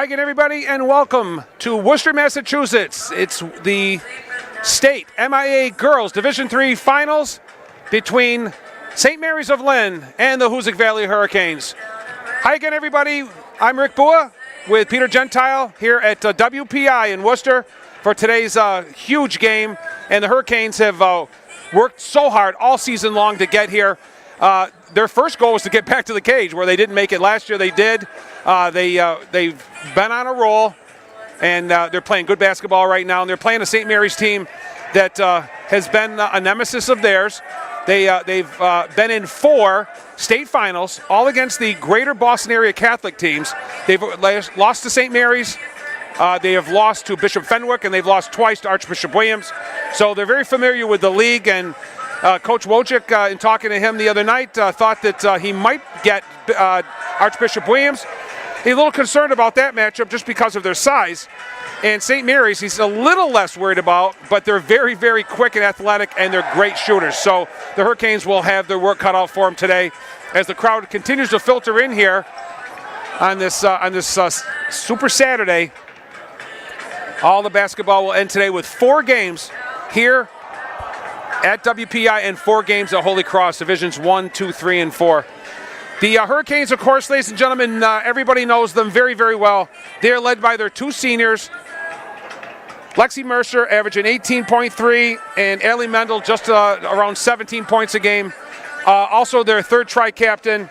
Hi again, everybody, and welcome to Worcester, Massachusetts. It's the state MIA Girls Division III Finals between St. Mary's of Lynn and the Hoosac Valley Hurricanes. Hi again, everybody. I'm Rick Bua with Peter Gentile here at WPI in Worcester for today's huge game. And the Hurricanes have worked so hard all season long to get here. Their first goal was to get back to the cage, where they didn't make it last year. They did. They've been on a roll, and they're playing good basketball right now. And they're playing a St. Mary's team that has been a nemesis of theirs. They've been in 4 state finals, all against the greater Boston area Catholic teams. They've lost to St. Mary's. They have lost to Bishop Fenwick, and they've lost twice to Archbishop Williams. So they're very familiar with the league, and Coach Wojcik, in talking to him the other night, thought that he might get Archbishop Williams. He's a little concerned about that matchup just because of their size. And St. Mary's, he's a little less worried about, but they're very, very quick and athletic, and they're great shooters. So the Hurricanes will have their work cut out for them today as the crowd continues to filter in here on this Super Saturday. All the basketball will end today with 4 games here at WPI and 4 games at Holy Cross, Divisions 1, 2, 3, and 4. The Hurricanes, of course, ladies and gentlemen, everybody knows them very, very well. They are led by their 2 seniors, Lexi Mercer averaging 18.3, and Allie Mendel just around 17 points a game. Also their 3rd tri-captain,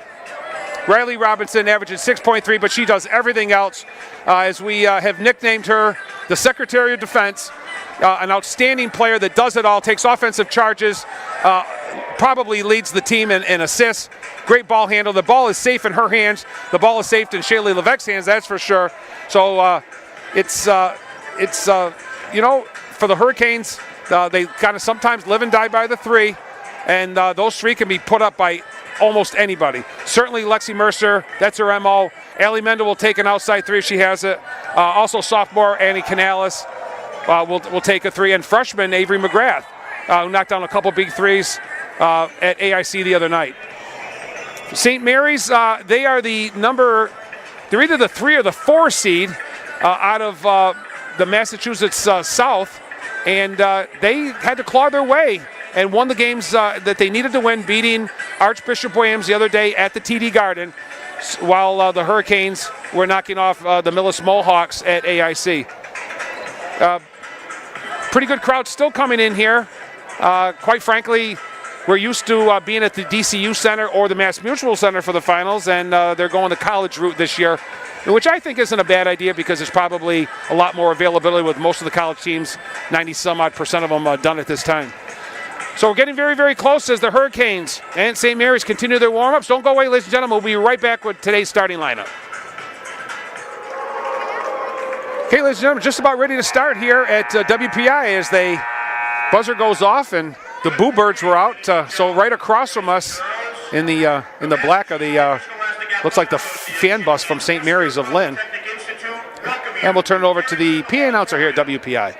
Riley Robinson, averaging 6.3, but she does everything else. As we have nicknamed her the Secretary of Defense, an outstanding player that does it all, takes offensive charges, probably leads the team in assists. Great ball handle. The ball is safe in her hands. The ball is safe in Shaylee Levesque's hands, that's for sure. So it's you know, for the Hurricanes, they kind of sometimes live and die by the 3, and those 3 can be put up by almost anybody. Certainly Lexi Mercer, that's her MO. Allie Mendel will take an outside 3 if she has it. Also sophomore Annie Canales will take a 3, and freshman Avery McGrath, who knocked down a couple big 3s at AIC the other night. St. Mary's, they are they're either the 3 or the 4 seed out of the Massachusetts South, and they had to claw their way and won the games that they needed to win, beating Archbishop Williams the other day at the TD Garden, while the Hurricanes were knocking off the Millis Mohawks at AIC. Pretty good crowd still coming in here. Quite frankly, we're used to being at the DCU Center or the Mass Mutual Center for the finals, and they're going the college route this year, which I think isn't a bad idea because there's probably a lot more availability with most of the college teams, 90-some-odd% of them done at this time. So we're getting very, very close as the Hurricanes and St. Mary's continue their warm-ups. Don't go away, ladies and gentlemen. We'll be right back with today's starting lineup. Okay, ladies and gentlemen, just about ready to start here at WPI as the buzzer goes off and the Boo Birds were out. So right across from us in the black of the looks like the fan bus from St. Mary's of Lynn. And we'll turn it over to the PA announcer here at WPI.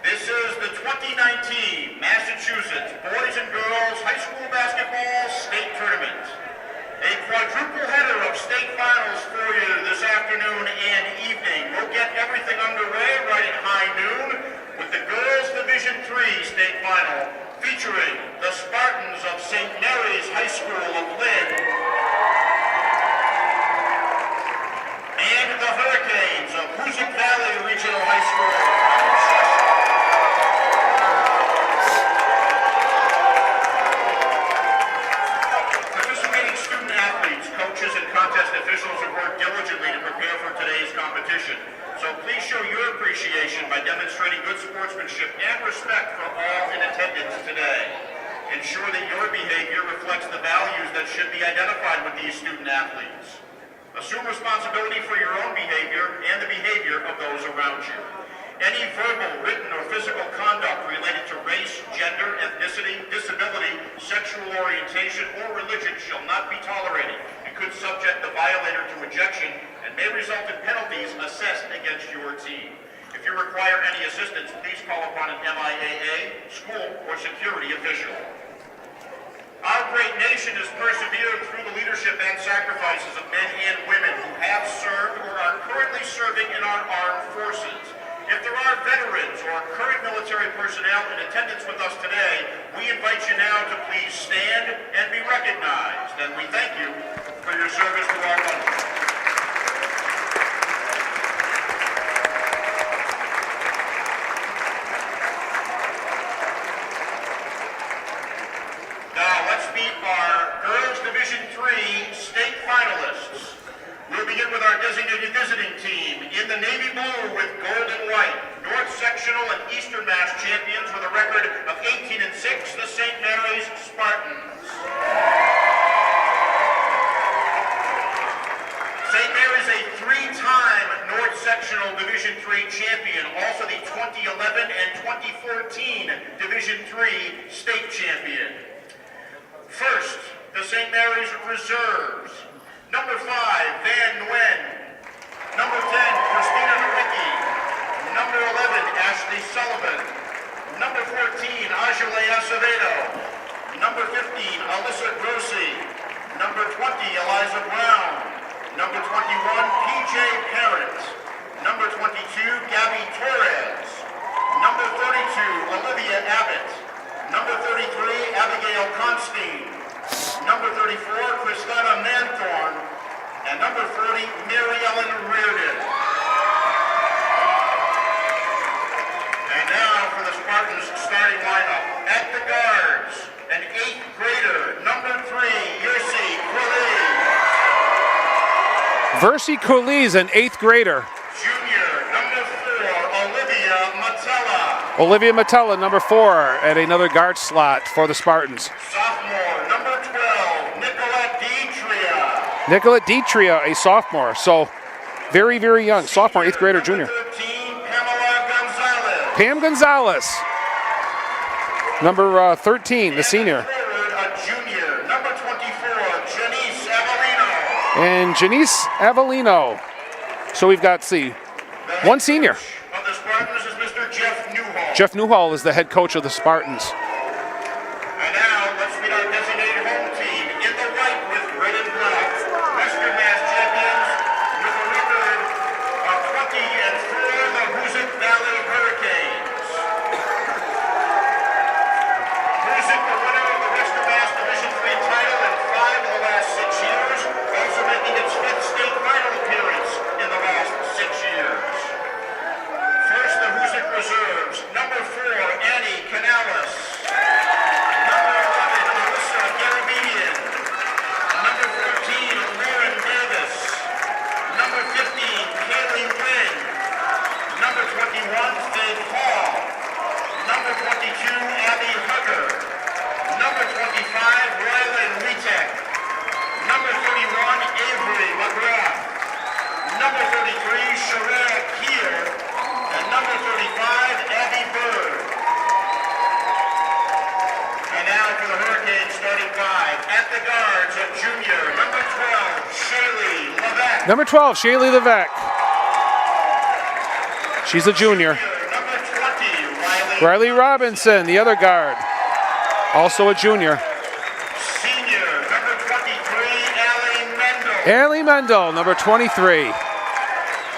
This is the 2019 Massachusetts Boys and Girls High School Basketball State Tournament. A quadruple header of state finals for you this afternoon and evening. We'll get everything underway right at high noon with the Girls Division III State Final featuring the Spartans of St. Mary's High School of Lynn and the Hurricanes of Hoosac Valley Regional High School. Participating student athletes, coaches, and contest officials have worked diligently to prepare for today's competition. So please show your appreciation by demonstrating good sportsmanship and respect for all in attendance today. Ensure that your behavior reflects the values that should be identified with these student athletes. Assume responsibility for your own behavior and the behavior of those around you. Any verbal, written, or physical conduct related to race, gender, ethnicity, disability, sexual orientation, or religion shall not be tolerated and could subject the violator to ejection and may result in penalties assessed against your team. If you require any assistance, please call upon an MIAA, school, or security official. Our great nation has persevered through the leadership and sacrifices of men and women who have served or are currently serving in our armed forces. If there are veterans or current military personnel in attendance with us today, we invite you now to please stand and be recognized. And we thank you for your service to our country. Now let's meet our Girls Division III state finalists. We'll begin with our designated visiting team. In the navy blue with gold and white, North Sectional and Eastern Mass champions with a record of 18-6, the St. Mary's Spartans. St. Mary's a three-time North Sectional Division III champion, also the 2011 and 2014 Division III state champion. First, the St. Mary's Reserves. Number 5, Van Nguyen. Number 10, Christina Nowicki. Number 11, Ashley Sullivan. Number 14, Ajale Acevedo. Number 15, Alyssa Grossi. Number 20, Eliza Brown. Number 21, PJ Parent. Number 22, Gabby Torres. Number 32, Olivia Abbott. Number 33, Abigail Constein. Number 34, Christina Manthorn. And number 40, Mary Ellen Reardon. And now for the Spartans starting lineup. At the guards, an 8th grader, number 3, Yersi Cooley. Versi Cooley's an 8th grader. Junior, number 4, Olivia Matella. Olivia Matella, number 4, at another guard slot for the Spartans. Sophomore, number 12, Nicolette Dietria. Nicolette Dietria, a sophomore. So very, very young. Sophomore, 8th grader, junior. Number 13, Pamela Gonzalez. Pam Gonzalez, number 13, the senior. Forward, a junior, number 24, Janice Avellino. And Janice Avellino. So we've got, one senior. Of the Spartans is Mr. Jeff Newhall. Jeff Newhall is the head coach of the Spartans. And now let's meet our designated home team. In the white with red and black, Western Mass champions with a record of 20-4, the Hoosac Valley Hurricanes. Hoosac, the winner of the Western Mass Division III title in 5 of the last 6 years, also making its 5th state final appearance in the last 6 years. First, the Hoosac Reserves. Number 4, Annie Canales. Number 11, Alyssa Garabedian. Number 14, Lauren Davis. Number 15, Kaylee Wynn. Number 21, Faith Hall. Number 22, Abby Hugger. Number 25, Rylan Witek. Number 31, Avery McGrath. Number 33, Sherelle Keir. And number 35, Abby Bird. And now for the Hurricanes starting 5. At the guards, a junior, number 12, Shaylee Levesque. Number 12, Shaylee Levesque. She's a junior. Number 20, Riley Robinson, the other guard, also a junior. Senior, number 23, Allie Mendel. Allie Mendel, number 23.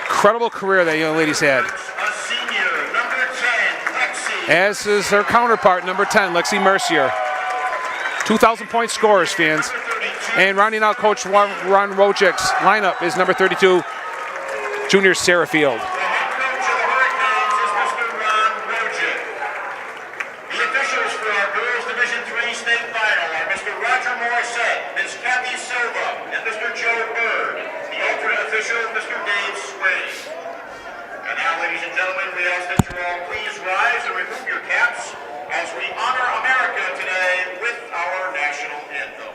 Incredible career that young lady's had. A senior, number 10, Lexi. As is her counterpart, number 10, Lexi Mercier. 2,000-point scorers, fans. Number 32, And rounding out Coach Ron Rojic's lineup is number 32, junior Sarah Field. the head coach of the Hurricanes is Mr. Ron Rojic. The officials for our Girls Division III state final are Mr. Roger Morissette, Ms. Kathy Silva, and Mr. Joe Bird. The alternate official, Mr. Dave Swade. And now, ladies and gentlemen, we ask that you all please rise and remove your caps as we honor America today with our national anthem.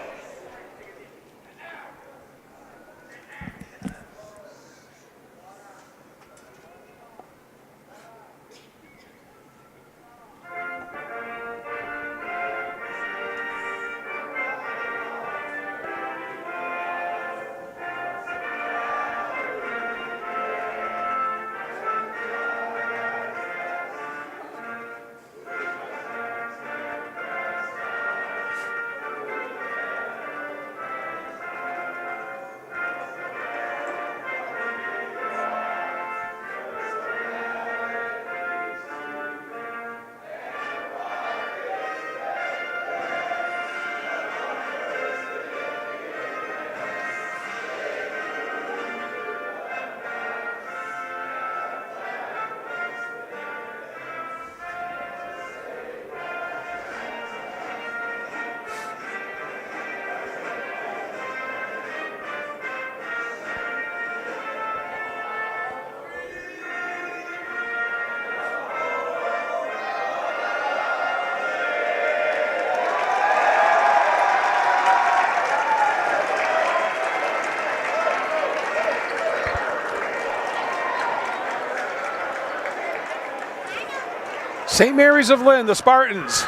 St. Mary's of Lynn, the Spartans,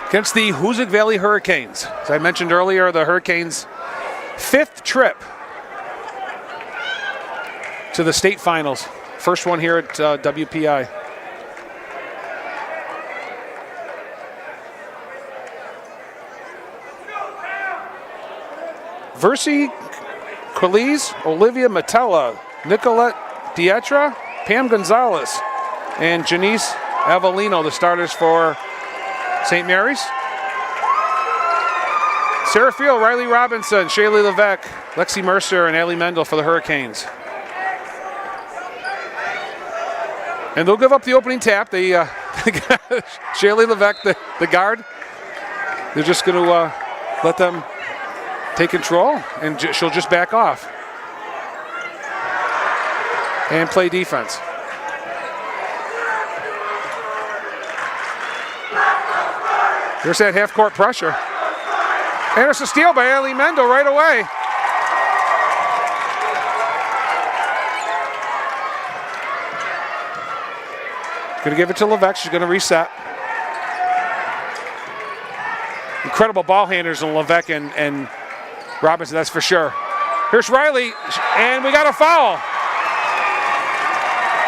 against the Hoosac Valley Hurricanes. As I mentioned earlier, the Hurricanes' 5th trip to the state finals. First one here at WPI. Versi Quiles, Olivia Matella, Nicolette Dietra, Pam Gonzalez, and Janice Avellino, the starters for St. Mary's. Sarah Field, Riley Robinson, Shaylee Levesque, Lexi Mercer, and Allie Mendel for the Hurricanes. And they'll give up the opening tap. They Shaylee Levesque, the guard. They're just going to let them take control, and she'll just back off and play defense. There's that half-court pressure. And it's a steal by Allie Mendel right away. Going to give it to Levesque. She's going to reset. Incredible ball handlers in Levesque and Robinson, that's for sure. Here's Riley, and we got a foul.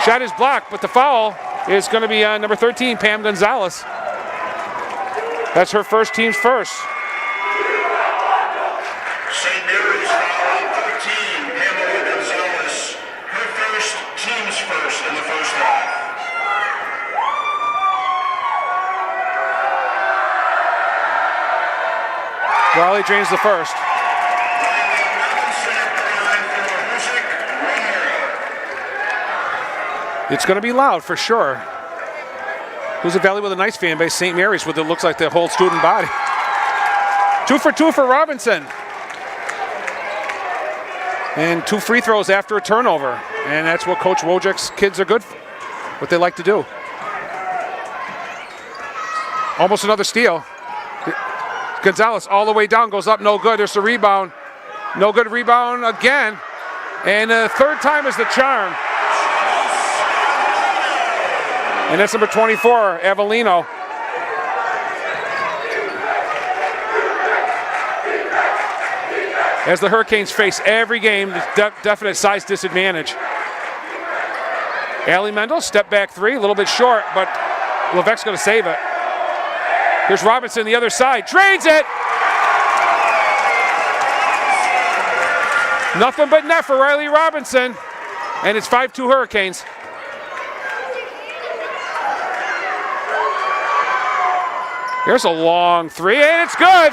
Shot is blocked, but the foul is going to be on number 13, Pam Gonzalez. That's her first, team's first. St. Mary's foul on 13, Pamela Gonzalez. Her first, team's first in the first half. Riley drains the first. It's going to be loud for sure. Hoosac Valley with a nice fan base. St. Mary's with it looks like the whole student body. 2 for 2 for Robinson. And 2 free throws after a turnover. And that's what Coach Wojak's kids are good for, what they like to do. Almost another steal. Gonzalez all the way down, goes up, no good. There's a rebound. No good rebound again. And the third time is the charm. And that's number 24, Avellino. As the Hurricanes face every game, definite size disadvantage. Allie Mendel, step back 3, a little bit short, but Levesque's going to save it. Here's Robinson, the other side, drains it! Nothing but net for Riley Robinson, and it's 5-2 Hurricanes. There's a long 3, and it's good!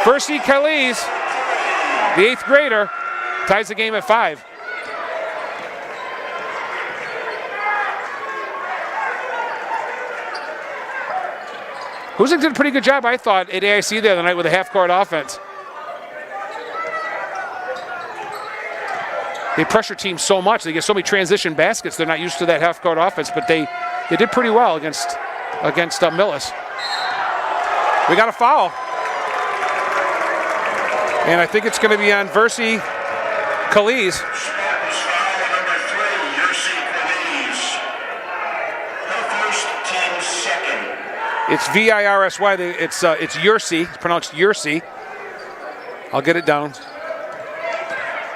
Versi Quiles, the 8th grader, ties the game at 5. Hoosac did a pretty good job, I thought, at AIC the other night with a half-court offense. They pressure teams so much. They get so many transition baskets. They're not used to that half-court offense, but they did pretty well against Millis. We got a foul. And I think it's going to be on Versi Quiles. It's V-I-R-S-Y. It's Yersey. It's pronounced Yersey. I'll get it down.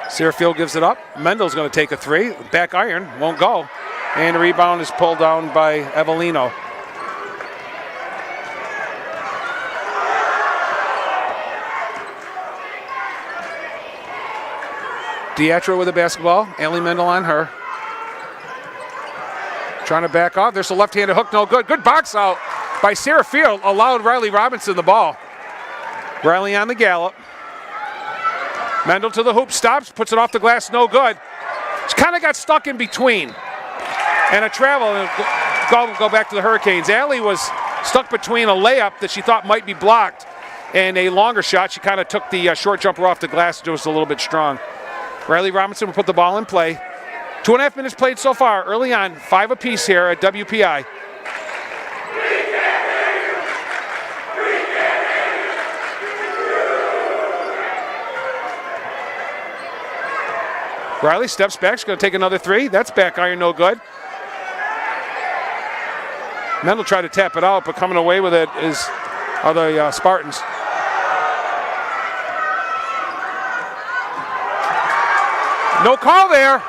Sarah Field gives it up. Mendel's going to take a 3. Back iron. Won't go. And the rebound is pulled down by Avellino. Dietra with the basketball. Allie Mendel on her. Trying to back off. There's a left-handed hook. No good. Good box out by Sarah Field. Allowed Riley Robinson the ball. Riley on the gallop. Mendel to the hoop. Stops. Puts it off the glass. No good. She kind of got stuck in between. And a travel. And go back to the Hurricanes. Allie was stuck between a layup that she thought might be blocked and a longer shot. She kind of took the short jumper off the glass. It was a little bit strong. Riley Robinson will put the ball in play. 2.5 minutes played so far. Early on, 5 apiece here at WPI. Riley steps back. She's going to take another 3. That's back iron, no good. Mendel tried to tap it out, but coming away with it are the Spartans. No call there.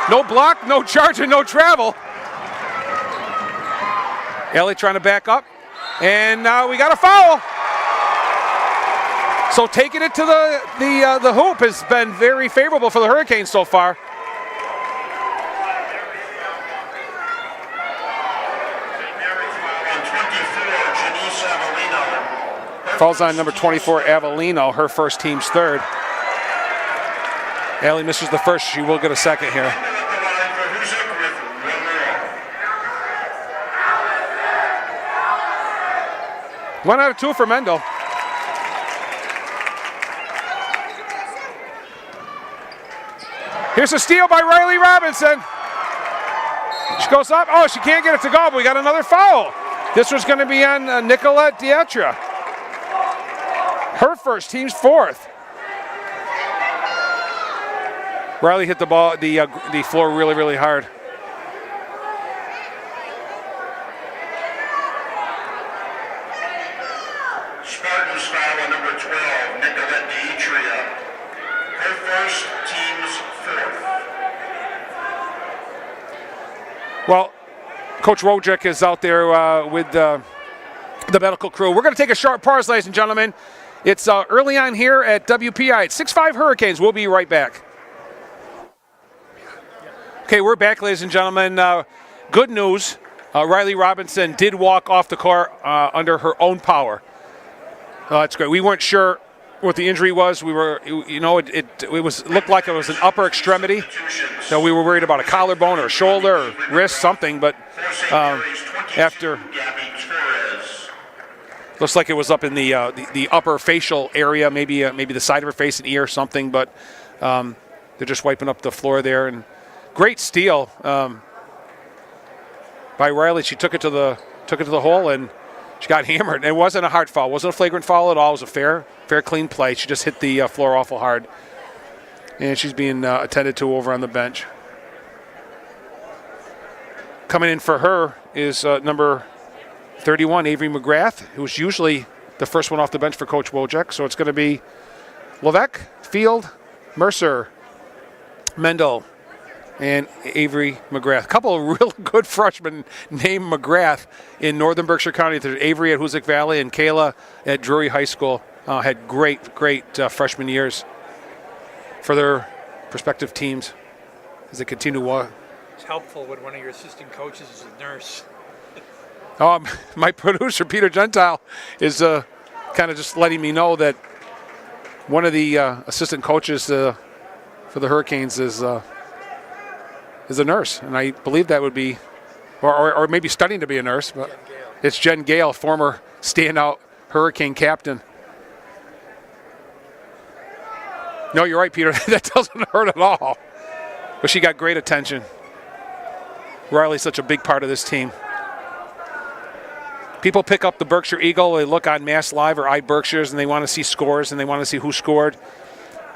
No block, no charge, and no travel. Ellie trying to back up. And now we got a foul. So taking it to the hoop has been very favorable for the Hurricanes so far. Falls on number 24, Avellino, her first, team's third. Allie misses the first. She will get a second here. One out of two for Mendel. Here's a steal by Riley Robinson. She goes up. Oh, she can't get it to go, but we got another foul. This was going to be on Nicolette Dietra. Her first, team's fourth. Riley hit the ball, the floor really, really hard. Spartans foul on number 12, Nicolette Dietra. Her first, team's fourth. Well, Coach Wojcik is out there with the medical crew. We're going to take a short pause, ladies and gentlemen. It's early on here at WPI. It's 6-5 Hurricanes. We'll be right back. Okay, we're back, ladies and gentlemen. Good news. Riley Robinson did walk off the court under her own power. That's great. We weren't sure what the injury was. We were, it looked like it was an upper extremity. So we were worried about a collarbone or a shoulder or wrist, something. But after, looks like it was up in the upper facial area, maybe the side of her face and ear or something. But they're just wiping up the floor there. And great steal by Riley. She took it to the hole and she got hammered. It wasn't a hard foul. It wasn't a flagrant foul at all. It was a fair, clean play. She just hit the floor awful hard. And she's being attended to over on the bench. Coming in for her is number 31, Avery McGrath, who's usually the first one off the bench for Coach Wojcik. So it's going to be Levesque, Field, Mercer, Mendel, and Avery McGrath. A couple of real good freshmen named McGrath in Northern Berkshire County. There's Avery at Hoosac Valley and Kayla at Drury High School. Had great freshman years for their respective teams as they continue to It's helpful when one of your assistant coaches is a nurse. My producer, Peter Gentile, is kind of just letting me know that one of the assistant coaches for the Hurricanes is a nurse, and I believe that would be, or maybe studying to be a nurse, but it's Jen Gale, former standout Hurricane captain. No, you're right, Peter. That doesn't hurt at all. But she got great attention. Riley's such a big part of this team. People pick up the Berkshire Eagle, they look on Mass Live or iBerkshires, and they want to see scores, and they want to see who scored.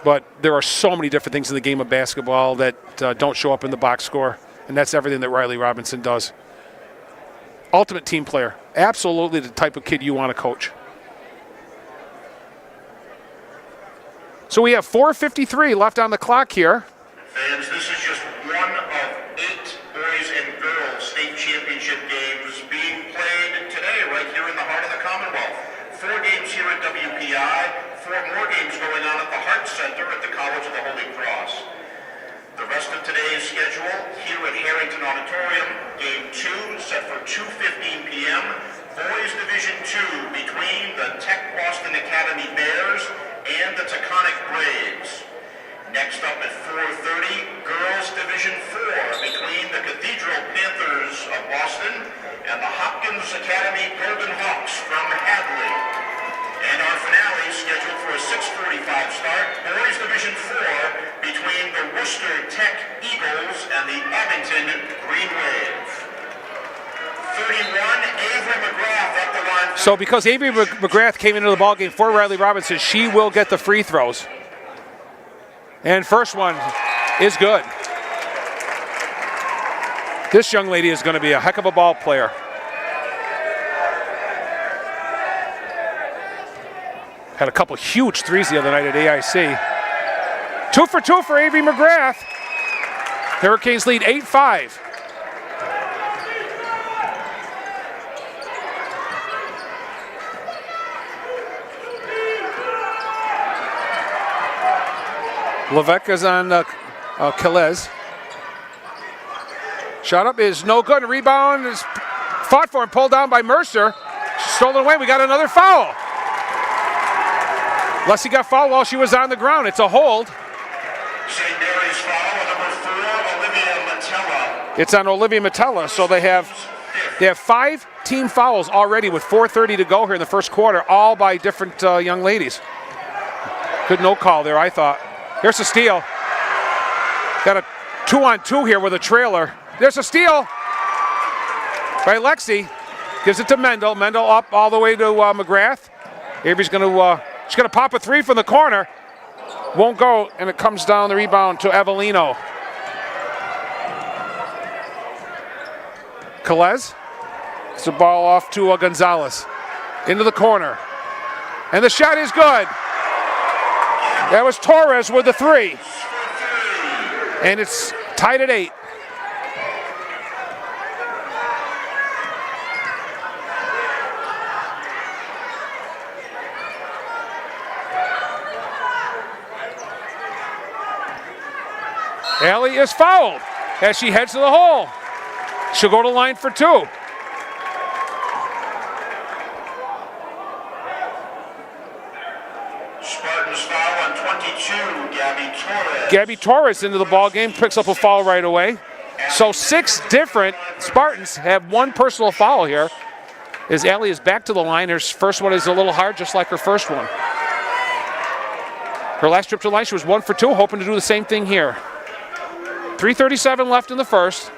But there are so many different things in the game of basketball that don't show up in the box score, and that's everything that Riley Robinson does. Ultimate team player. Absolutely the type of kid you want to coach. So we have 4:53 left on the clock here. Fans, this is just one of 8 boys and girls state championship games being played today right here in the heart of the Commonwealth. 4 games here at WPI, 4 more games going on at the Hart Center at the College of the Holy Cross. The rest of today's schedule here at Harrington Auditorium, Game 2 set for 2:15 p.m. Boys Division 2 between the Tech Boston Academy Bears and the Taconic Braves. Next up at 4:30, Girls Division 4 between the Cathedral Panthers of Boston and the Hopkins Academy Golden Hawks from Hadley. And our finale scheduled for a 6:45 start, Boys Division 4 between the Worcester Tech Eagles and the Abington Green Wave. 31, Avery McGrath at the line. So because Avery McGrath came into the ballgame for Riley Robinson, she will get the free throws. And first one is good. This young lady is going to be a heck of a ball player. Had a couple huge threes the other night at AIC. 2 for 2 for Avery McGrath. Hurricanes lead 8-5. Levesque is on Calais. Shot up is no good. Rebound is fought for and pulled down by Mercer. Stolen away. We got another foul. Leslie got fouled while she was on the ground. It's a hold. St. Mary's foul, number 4, Olivia Matella. It's on Olivia Matella. So they have 5 team fouls already with 4:30 to go here in the first quarter, all by different young ladies. Good no call there, I thought. Here's a steal. Got a 2-on-2 here with a trailer. There's a steal by Lexi. Gives it to Mendel. Mendel up all the way to McGrath. Avery's going to she's going to pop a 3 from the corner. Won't go, and it comes down the rebound to Avellino. Calais. It's a ball off to Gonzalez. Into the corner. And the shot is good. That was Torres with the 3. And it's tied at 8. Allie is fouled as she heads to the hole. She'll go to line for 2. Spartans foul on 22, Gabby Torres. Gabby Torres into the ball game, picks up a foul right away. So 6 different Spartans have 1 personal foul here. As Allie is back to the line, her first one is a little hard, just like her first one. Her last trip to the line, she was 1 for 2, hoping to do the same thing here. 3:37 left in the first.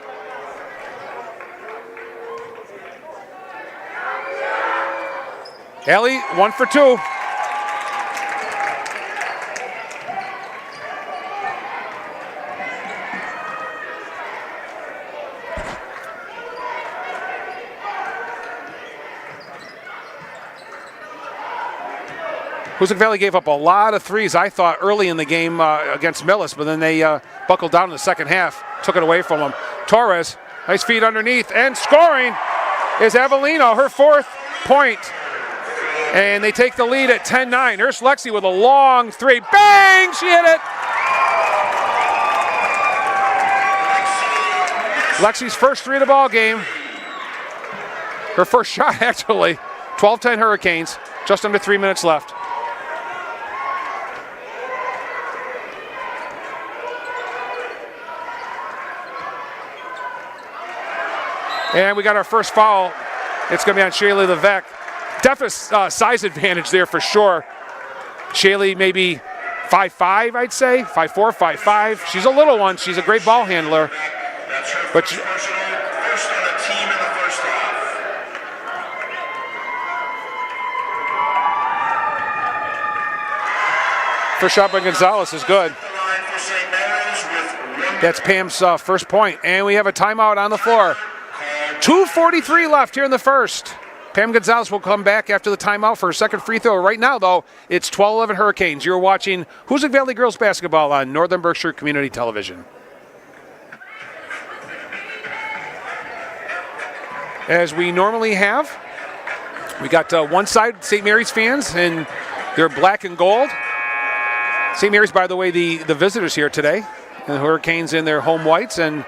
Allie, 1 for 2. Hoosac Valley gave up a lot of threes, I thought, early in the game against Millis, but then they buckled down in the second half, took it away from them. Torres, nice feed underneath, and scoring is Avellino, her 4th point. And they take the lead at 10-9. Here's Lexi with a long 3. Bang! She hit it! Lexi's first 3 of the ball game. Her first shot, actually. 12-10 Hurricanes, just under 3 minutes left. And we got our first foul. It's going to be on Shaylee Levesque. Definite size advantage there for sure. Shaylee maybe 5'5", I'd say. 5'4", 5'5". She's a little one. She's a great ball handler. That's her But first on the team in the first half. First shot by Gonzalez is good. The line for St. Mary's with 1 That's Pam's first point. And we have a timeout on the floor. 2:43 left here in the first. Pam Gonzalez will come back after the timeout for her second free throw. Right now, though, it's 12-11 Hurricanes. You're watching Hoosac Valley Girls Basketball on Northern Berkshire Community Television. As we normally have, we got one side, St. Mary's fans, and they're black and gold. St. Mary's, by the way, the visitors here today. And the Hurricanes in their home whites, and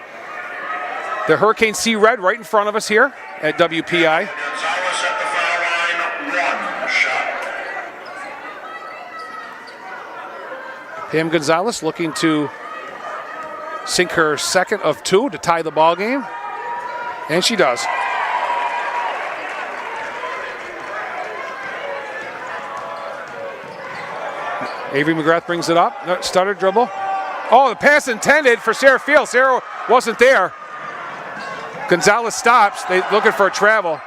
the Hurricanes see red right in front of us here at WPI. Gonzalez at the foul line, 1 shot. Pam Gonzalez looking to sink her second of 2 to tie the ball game, and she does. Avery McGrath brings it up. No, stutter dribble. Oh, the pass intended for Sarah Field. Sarah wasn't there. Gonzalez stops. They looking for a travel.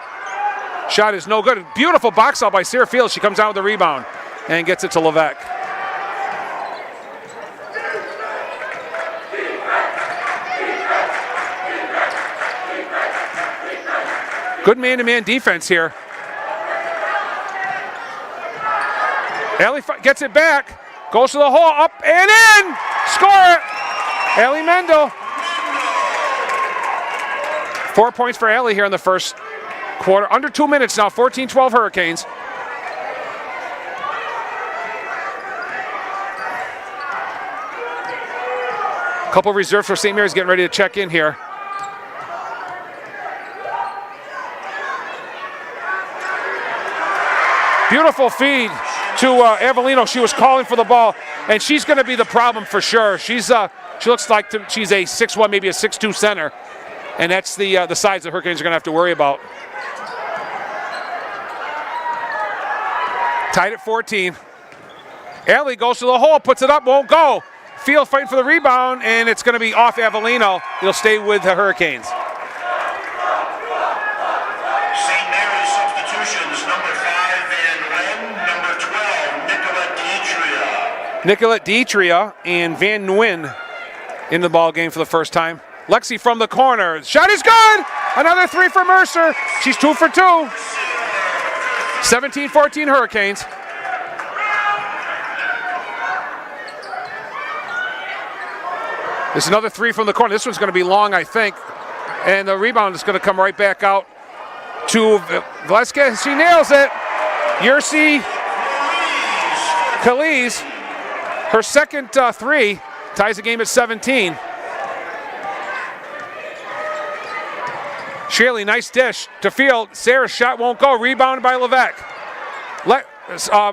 Shot is no good. Beautiful box out by Sarah Field. She comes out with the rebound and gets it to Levesque. Good man-to-man defense here. Ellie gets it back, goes to the hole, up and in! Score it! Ellie Mendel. 4 points for Ellie here in the first quarter. Under 2 minutes now, 14-12 Hurricanes. A couple of reserves for St. Mary's getting ready to check in here. Beautiful feed to Avellino. She was calling for the ball, and she's going to be the problem for sure. She looks like she's a 6'1", maybe a 6'2" center, and that's the size the Hurricanes are going to have to worry about. Tied at 14. Ellie goes to the hole, puts it up, won't go. Field fighting for the rebound, and it's going to be off Avellino. It'll stay with the Hurricanes. St. Mary's substitutions, number 5, Van Nguyen, number 12, Nicolette Dietria and Van Nguyen in the ball game for the first time. Lexi from the corner. Shot is good! Another three for Mercer. She's 2 for 2. 17-14 Hurricanes. There's another three from the corner. This one's going to be long, I think. And the rebound is going to come right back out to Velasquez. She nails it. Yersi Kaliz, her second three, ties the game at 17. Shaley, nice dish to field. Sarah's shot won't go. Rebounded by Levesque.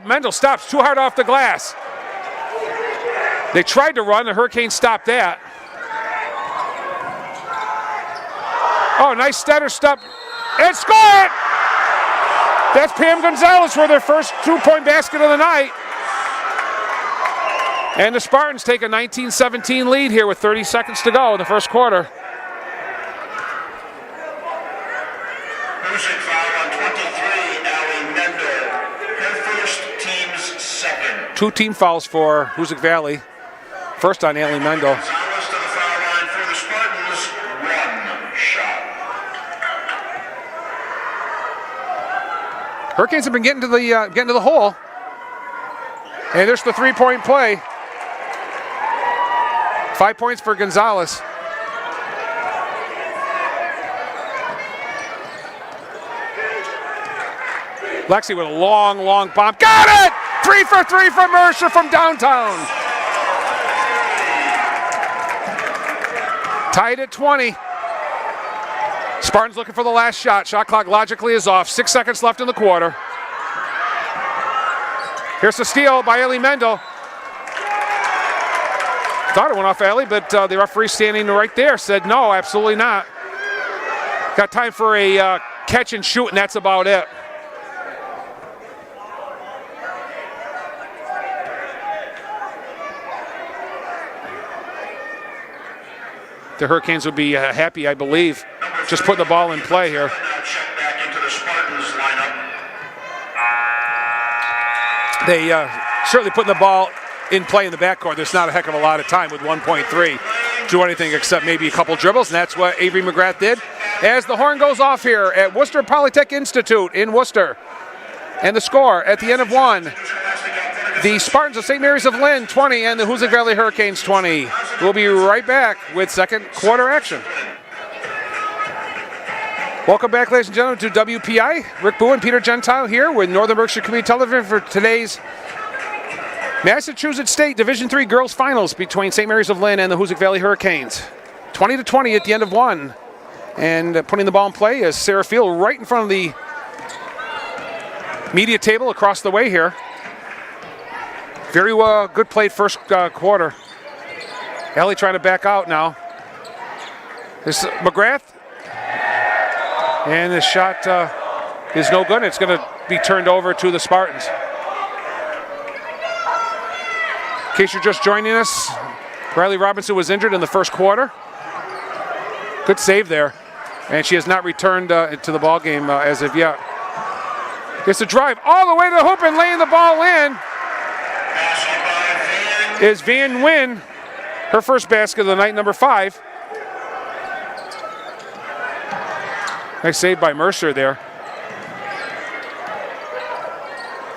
Mendel stops too hard off the glass. They tried to run. The Hurricanes stopped that. Oh, nice stutter step. And score it! That's Pam Gonzalez for their first 2-point basket of the night. And the Spartans take a 19-17 lead here with 30 seconds to go in the first quarter. Hoosac foul on 23, Allie Mendel. Her first, team's second. 2 team fouls for Hoosac Valley. First on Allie Mendel. Gonzalez to the foul line for the Spartans. 1 shot. Hurricanes have been getting to the hole. And there's the 3-point play. 5 points for Gonzalez. Lexi with a long bomb. Got it! 3 for 3 from Mercer from downtown. Tied at 20. Spartans looking for the last shot. Shot clock logically is off. 6 seconds left in the quarter. Here's the steal by Ellie Mendel. Thought it went off Ellie, but the referee standing right there said no, absolutely not. Got time for a catch and shoot, and that's about it. The Hurricanes would be happy, I believe, just putting the ball in play here. Check back into the Spartans lineup. They certainly putting the ball in play in the backcourt. There's not a heck of a lot of time with 1.3 to do anything except maybe a couple dribbles, and that's what Avery McGrath did. As the horn goes off here at Worcester Polytech Institute in Worcester. And the score at the end of one, the Spartans of St. Mary's of Lynn 20 and the Hoosac Valley Hurricanes 20. We'll be right back with second quarter action. Welcome back, ladies and gentlemen, to WPI. Rick Boo and Peter Gentile here with Northern Berkshire Community Television for today's Massachusetts State Division III Girls Finals between St. Mary's of Lynn and the Hoosac Valley Hurricanes. 20-20 at the end of one. And putting the ball in play is Sarah Field right in front of the media table across the way here. Very good played first quarter. Ellie trying to back out now. This is McGrath. And the shot is no good. It's going to be turned over to the Spartans. In case you're just joining us, Riley Robinson was injured in the first quarter. Good save there. And she has not returned to the ball game as of yet. Gets a drive all the way to the hoop and laying the ball in is Van Nguyen. Her first basket of the night, number 5. Nice save by Mercer there.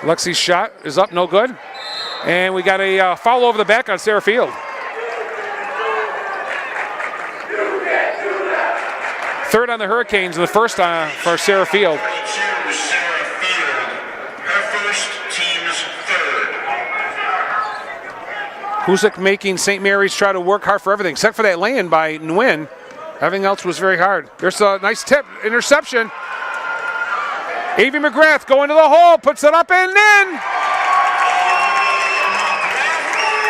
Lexi's shot is up, no good. And we got a foul over the back on Sarah Field. Third on the Hurricanes, and the first for Sarah Field. Hoosac making St. Mary's try to work hard for everything, except for that lay-in by Nguyen. Everything else was very hard. There's a nice tip, interception. Avery McGrath going to the hole, puts it up and in.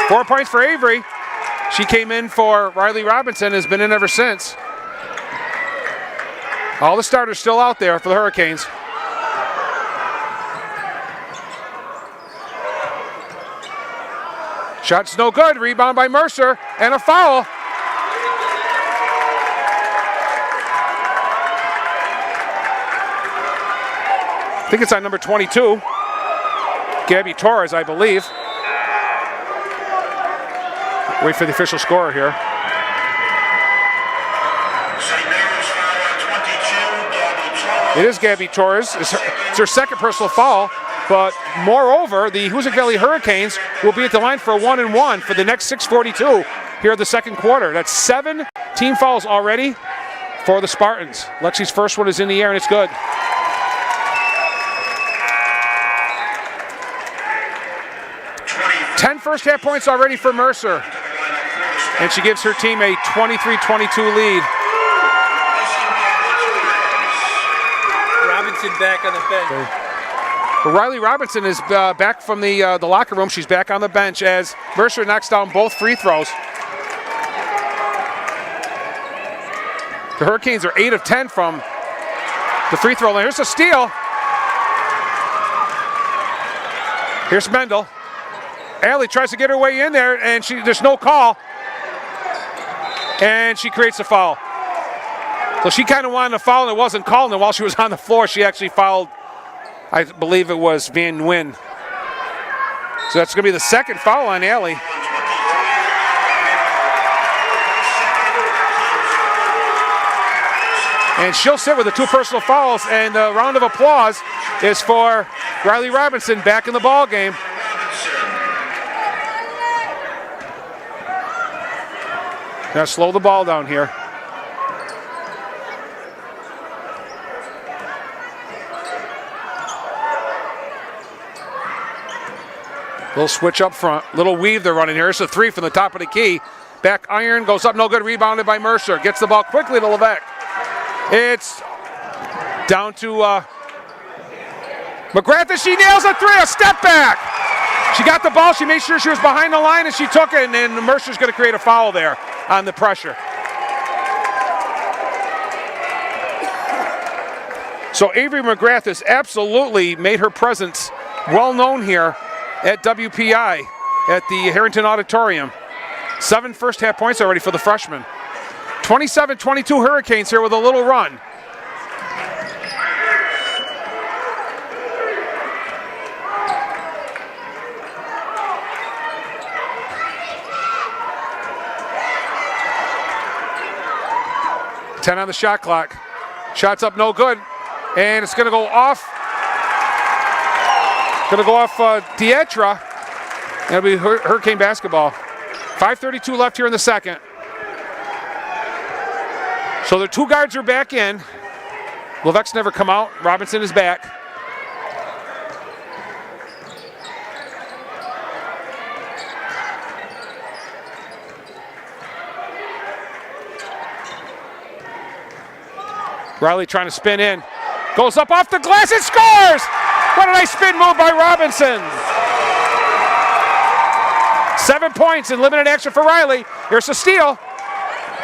4 points for Avery. She came in for Riley Robinson, has been in ever since. All the starters still out there for the Hurricanes. Shot's no good, rebound by Mercer, and a foul. I think it's on number 22, Gabby Torres, I believe. Wait for the official scorer here. It is Gabby Torres. It's her second personal foul, but moreover, the Hoosac Valley Hurricanes will be at the line for a 1-and-1 for the next 6:42 here in the second quarter. That's 7 team fouls already for the Spartans. Lexi's first one is in the air, and it's good. 10 first half points already for Mercer. And she gives her team a 23-22 lead. Robinson back on the bench. Well, Riley Robinson is back from the locker room. She's back on the bench as Mercer knocks down both free throws. The Hurricanes are 8 of 10 from the free throw line. Here's a steal. Here's Mendel. Allie tries to get her way in there, and there's no call. And she creates a foul. So she kind of wanted a foul, and it wasn't called. And while she was on the floor, she actually fouled, I believe it was Van Nguyen. So that's going to be the second foul on Allie. And she'll sit with the 2 personal fouls, and a round of applause is for Riley Robinson back in the ball game. Now slow the ball down here. Little switch up front, little weave they're running here. Here's a 3 from the top of the key. Back iron, goes up, no good, rebounded by Mercer. Gets the ball quickly to Levesque. It's down to McGrath, and she nails a 3, a step back. She got the ball, she made sure she was behind the line, and she took it, and then Mercer's going to create a foul there on the pressure. So Avery McGrath has absolutely made her presence well known here at WPI at the Harrington Auditorium. 7 first half points already for the freshman. 27-22 Hurricanes here with a little run. Ten on the shot clock. Shots up, no good. And it's going to go off. Dietra. It'll be Hurricane basketball. 5:32 left here in the second. So the 2 guards are back in. Levesque's never come out. Robinson is back. Riley trying to spin in. Goes up off the glass and scores! What a nice spin move by Robinson. 7 points in limited action for Riley. Here's a steal.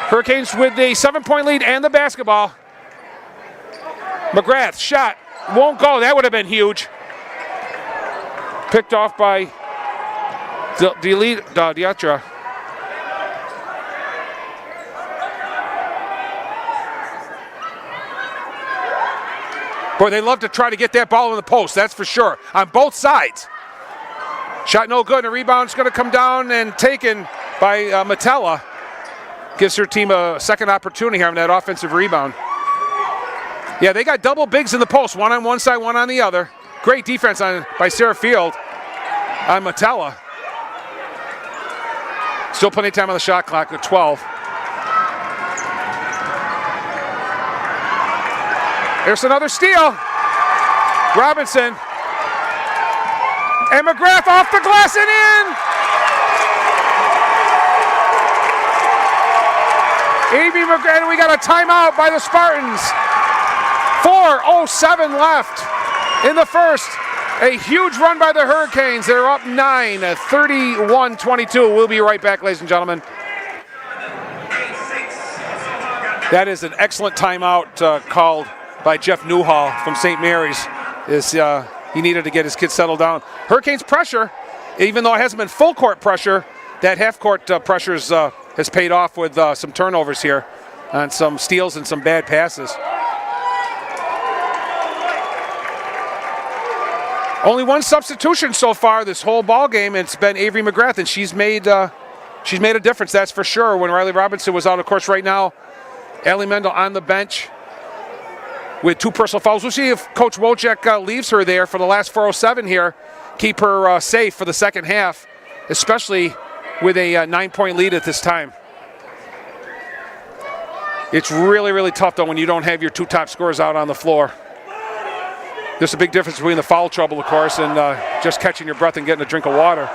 Hurricanes with the 7-point lead and the basketball. McGrath, shot, won't go. That would have been huge. Picked off by Dietra. Boy, they love to try to get that ball in the post, that's for sure, on both sides. Shot no good, and a rebound's going to come down and taken by Metella. Gives her team a second opportunity here on that offensive rebound. Yeah, they got double bigs in the post, one on one side, one on the other. Great defense by Sarah Field on Matella. Still plenty of time on the shot clock at 12. There's another steal. Robinson. And McGrath off the glass and in. Amy McGrath, and we got a timeout by the Spartans. 4:07 left in the first. A huge run by the Hurricanes. They're up 9, 31-22. We'll be right back, ladies and gentlemen. That is an excellent timeout called by Jeff Newhall from St. Mary's. He needed to get his kids settled down. Hurricanes pressure, even though it hasn't been full court pressure, that half court pressures has paid off with some turnovers here and some steals and some bad passes. Only one substitution so far this whole ball game. It's been Avery McGrath, and she's made a difference. That's for sure. When Riley Robinson was out, of course, right now, Allie Mendel on the bench with 2 personal fouls. We'll see if Coach Wojcik leaves her there for the last 4:07 here. Keep her safe for the second half, especially with a 9-point lead at this time. It's really, really tough, though, when you don't have your 2 top scorers out on the floor. There's a big difference between the foul trouble, of course, and just catching your breath and getting a drink of water.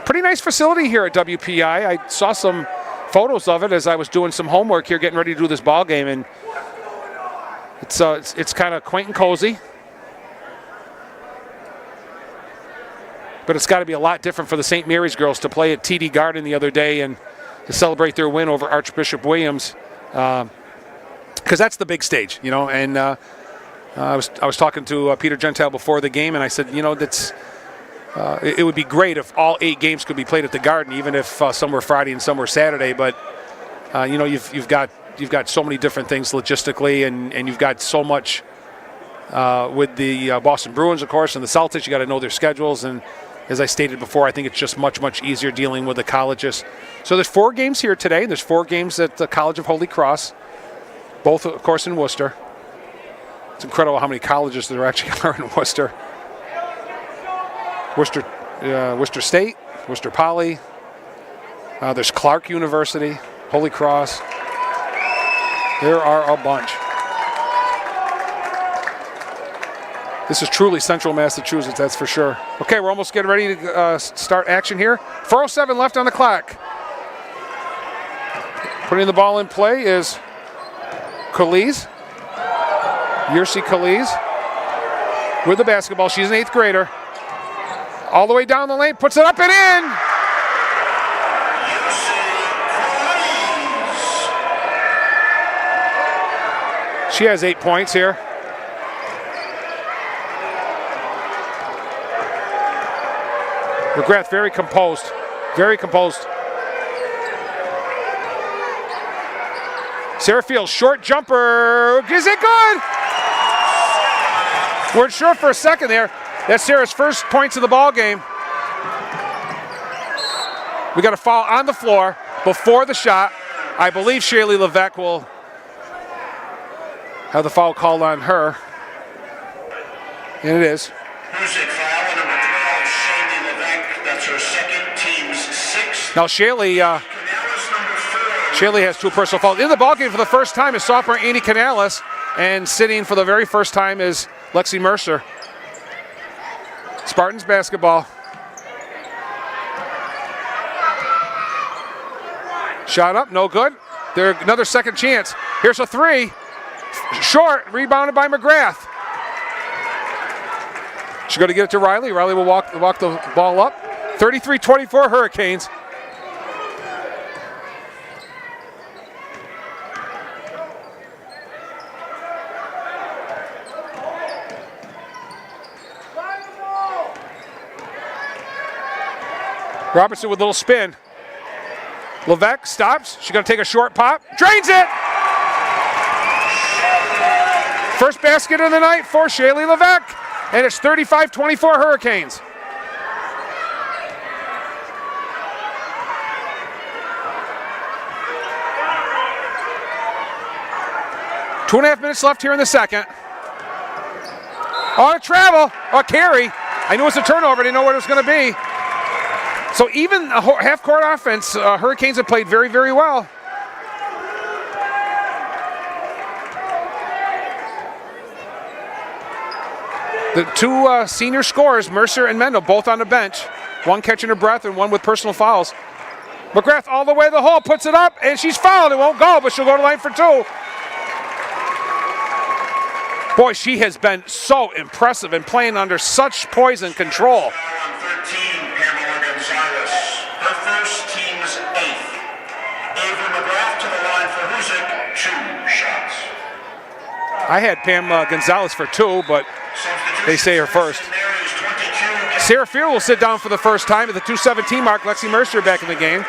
Pretty nice facility here at WPI. I saw some photos of it as I was doing some homework here, getting ready to do this ball game, and it's kind of quaint and cozy. But it's got to be a lot different for the St. Mary's girls to play at TD Garden the other day and to celebrate their win over Archbishop Williams, because that's the big stage, you know. And I was talking to Peter Gentile before the game, and I said, you know, it would be great if all 8 games could be played at the Garden, even if some were Friday and some were Saturday. But you know, you've got so many different things logistically, and you've got so much with the Boston Bruins, of course, and the Celtics. You got to know their schedules, and as I stated before, I think it's just much easier dealing with the colleges. So there's 4 games here today. There's 4 games at the College of Holy Cross, both, of course, in Worcester. It's incredible how many colleges there actually are in Worcester. Worcester State, Worcester Poly. There's Clark University, Holy Cross. There are a bunch. This is truly central Massachusetts, that's for sure. Okay, we're almost getting ready to start action here. 4:07 left on the clock. Putting the ball in play is Calise. Yersi Calise with the basketball. She's an 8th grader. All the way down the lane, puts it up and in. She has 8 points here. McGrath very composed, very composed. Sarah Fields, short jumper. Is it good? We're short for a second there. That's Sarah's first points of the ball game. We got a foul on the floor before the shot. I believe Shaylee Levesque will have the foul called on her. And it is. Hoosac foul, number 12, Shaylee Levesque. That's her second, team's 6th. Now Shaylee has 2 personal fouls. In the ballgame for the first time is sophomore Annie Canales, and sitting for the very first time is Lexi Mercer. Spartans basketball. Shot up, no good. There, another second chance. Here's a 3. Short, rebounded by McGrath. She's going to get it to Riley. Riley will walk the ball up. 33-24 Hurricanes. Robertson with a little spin. Levesque stops. She's going to take a short pop. Drains it! First basket of the night for Shaylee Levesque. And it's 35-24 Hurricanes. 2.5 minutes left here in the second. Oh, a travel, a carry. I knew it was a turnover. I didn't know what it was going to be. So even a half-court offense, Hurricanes have played very, very well. The two senior scorers, Mercer and Mendel, both on the bench. One catching her breath and one with personal fouls. McGrath all the way to the hole, puts it up, and she's fouled. It won't go, but she'll go to the line for two. Boy, she has been so impressive and playing under such poise and control. Foul on 13, Pamela Gonzalez. Her first, team's 8th. Ava McGrath to the line for Hoosac, 2 shots. I had Pam Gonzalez for 2, but they say her first. Sarah Fear will sit down for the first time at the 2:17 mark. Lexi Mercer back in the game.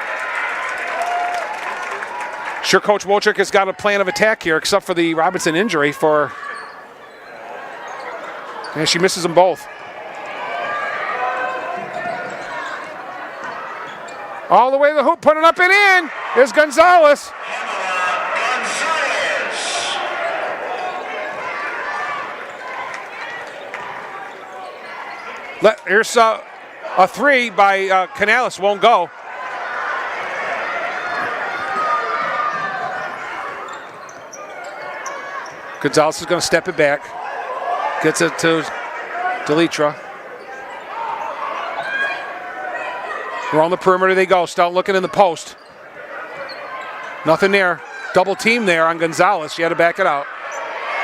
Sure, Coach Wojcik has got a plan of attack here, except for the Robinson injury for... And she misses them both. All the way to the hoop, putting it up and in. There's Gonzalez. Here's a 3 by Canales, won't go. Gonzalez is going to step it back. Gets it to Delitra. We're on the perimeter they go. Start looking in the post. Nothing there. Double team there on Gonzalez. She had to back it out.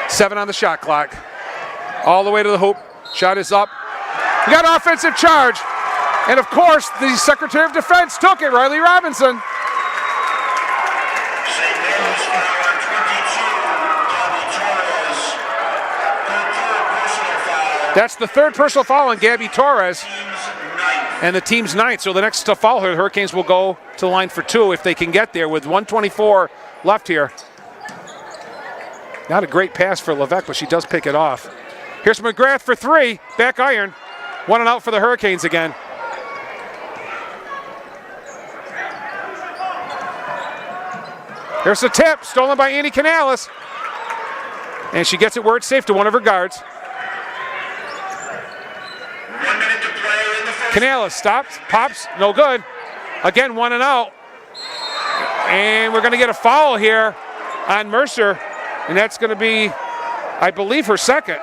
7 on the shot clock. All the way to the hoop. Shot is up. We got offensive charge. And of course, the Secretary of Defense took it, Riley Robinson. That's the 3rd personal foul on Gabby Torres. And the team's 9th. So the next foul here, the Hurricanes will go to the line for 2 if they can get there with 1:24 left here. Not a great pass for Levesque, but she does pick it off. Here's McGrath for 3. Back iron. 1 and out for the Hurricanes again. Here's the tip, stolen by Annie Canales. And she gets it where it's safe to one of her guards. 1 minute to play in the first. Canales stops, pops, no good. Again, 1 and out. And we're going to get a foul here on Mercer. And that's going to be, I believe, her second.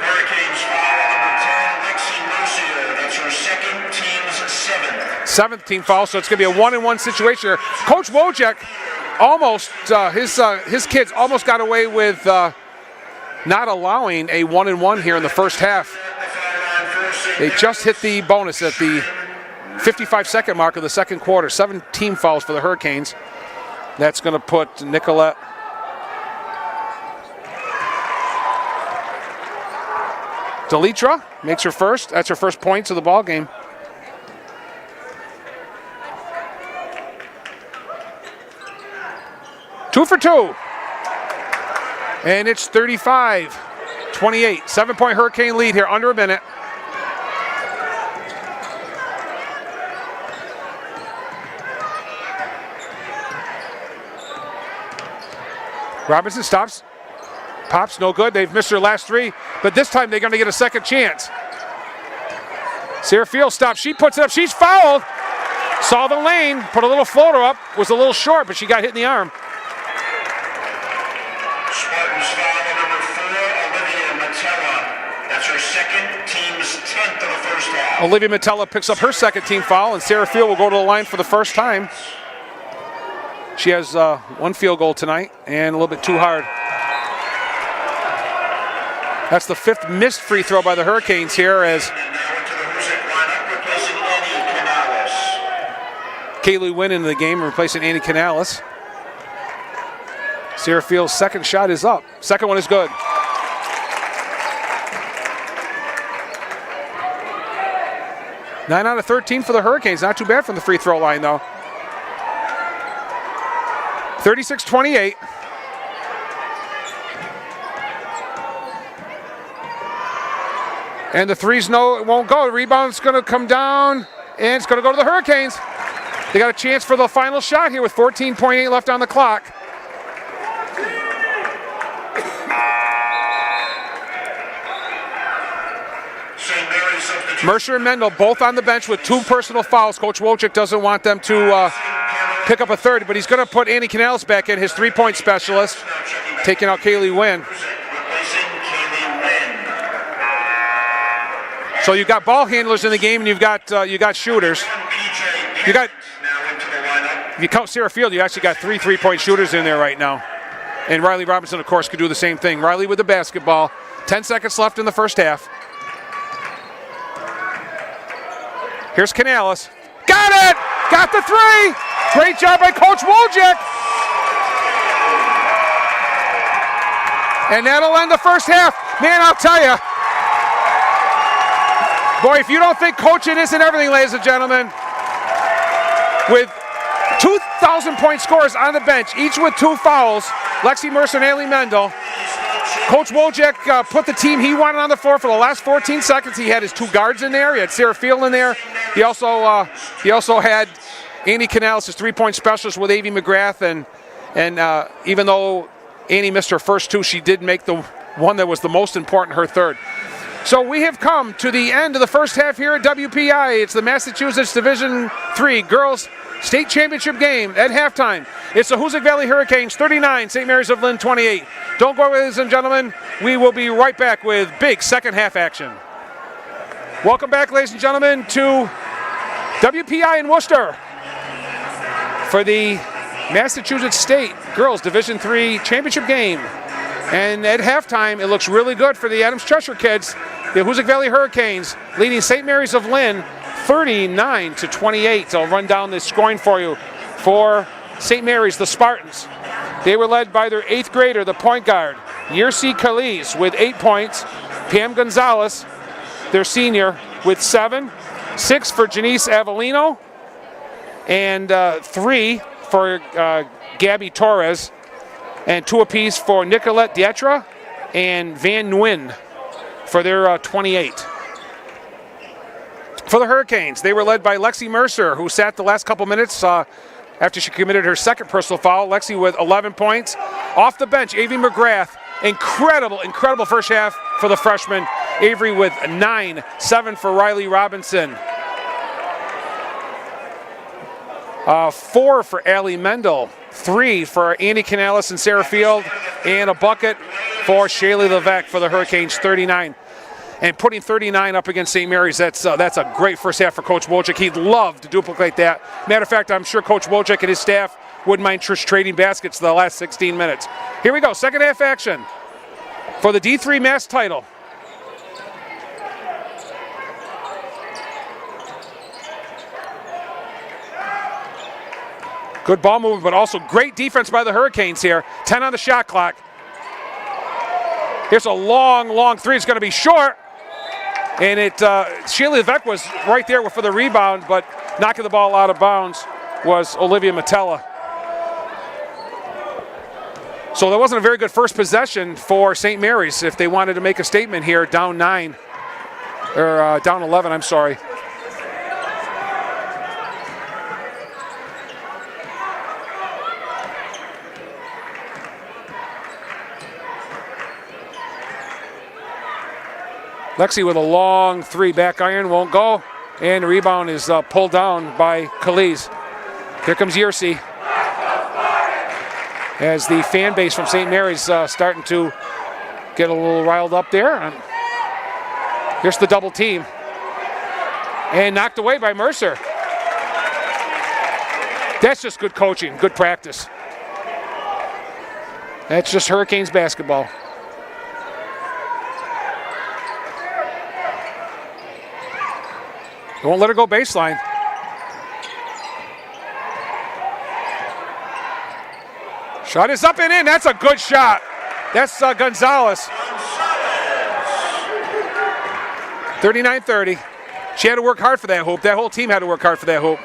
Hurricanes foul number 10, Lexi Mercier. That's her second, team's 7th. 7th team foul, so it's going to be a 1-and-1 situation here. Coach Wojcik almost, his kids almost got away with not allowing a 1-and-1 here in the first half. They just hit the bonus at the 55-second mark of the second quarter. 7 team fouls for the Hurricanes. That's going to put Nicolette Delitra makes her first. That's her first points of the ball game. Two for 2. And it's 35-28. 7-point Hurricane lead here, under a minute. Robinson stops. Pops, no good. They've missed their last 3, but this time they're going to get a second chance. Sarah Field stops. She puts it up. She's fouled. Saw the lane, put a little floater up. Was a little short, but she got hit in the arm. Spartans foul number 4, Olivia Metella. That's her second, team's 10th of the first half. Olivia Metella picks up her second team foul, and Sarah Field will go to the line for the first time. She has 1 field goal tonight, and a little bit too hard. That's the 5th missed free throw by the Hurricanes here as Kaylee Wynn into the game, replacing Annie Canales. Sarah Field's second shot is up. Second one is good. Nine out of 13 for the Hurricanes. Not too bad from the free throw line, though. 36-28. And the threes, no, it won't go. The rebound's going to come down, and it's going to go to the Hurricanes. They got a chance for the final shot here with 14.8 left on the clock. Mercer and Mendel both on the bench with 2 personal fouls. Coach Wojcik doesn't want them to pick up a third, but he's going to put Andy Canales back in, his 3-point specialist, taking out Kaylee Wynn. So you've got ball handlers in the game, and you got shooters. If you count Sarah Field, you actually got 3 3-point shooters in there right now. And Riley Robinson, of course, could do the same thing. Riley with the basketball. 10 seconds left in the first half. Here's Canales. Got it! Got the 3! Great job by Coach Wojcik. And that'll end the first half. Man, I'll tell you. Boy, if you don't think coaching isn't everything, ladies and gentlemen, with 2,000-point scorers on the bench, each with 2 fouls, Lexi Mercer and Ailey Mendel. Coach Wojcik put the team he wanted on the floor for the last 14 seconds. He had his 2 guards in there. He had Sarah Field in there. He also had Andy Canales, his 3-point specialist, with Avie McGrath. And even though Annie missed her first 2, she did make the one that was the most important, her third. So we have come to the end of the first half here at WPI. It's the Massachusetts Division III Girls State Championship game at halftime. It's the Hoosac Valley Hurricanes 39, St. Mary's of Lynn 28. Don't go away, ladies and gentlemen. We will be right back with big second half action. Welcome back, ladies and gentlemen, to WPI in Worcester for the Massachusetts State Girls Division III Championship game. And at halftime, it looks really good for the Adams Cheshire kids. The Hoosac Valley Hurricanes leading St. Mary's of Lynn 39-28. I'll run down the scoring for you. For St. Mary's, the Spartans, they were led by their 8th grader, the point guard, Yersi Kaliz, with 8 points. Pam Gonzalez, their senior, with 7. 6 for Janice Avellino, and 3 for Gabby Torres, and 2 apiece for Nicolette Dietra and Van Nguyen for their 28. For the Hurricanes, they were led by Lexi Mercer, who sat the last couple minutes after she committed her 2nd personal foul. Lexi with 11 points. Off the bench, Avie McGrath. Incredible first half for the freshman. Avery with 9, 7 for Riley Robinson. 4 for Allie Mendel, 3 for Andy Canales and Sarah Field, and a bucket for Shaylee Levesque for the Hurricanes, 39. And putting 39 up against St. Mary's, that's a great first half for Coach Wojcik. He'd love to duplicate that. Matter of fact, I'm sure Coach Wojcik and his staff wouldn't mind trading baskets the last 16 minutes. Here we go, second half action for the D3 Mass title. Good ball movement, but also great defense by the Hurricanes here. 10 on the shot clock. Here's a long 3. It's going to be short. And Shaylee Levesque was right there for the rebound, but knocking the ball out of bounds was Olivia Matella. So that wasn't a very good first possession for St. Mary's if they wanted to make a statement here, down 9, or down 11, I'm sorry. Lexi with a long 3, back iron, won't go. And the rebound is pulled down by Kaliz. Here comes Yersi. As the fan base from St. Mary's starting to get a little riled up there. Here's the double team. And knocked away by Mercer. That's just good coaching, good practice. That's just Hurricanes basketball. Won't let her go baseline. Shot is up and in. That's a good shot. That's Gonzalez. 39-30. She had to work hard for that hoop. That whole team had to work hard for that hoop.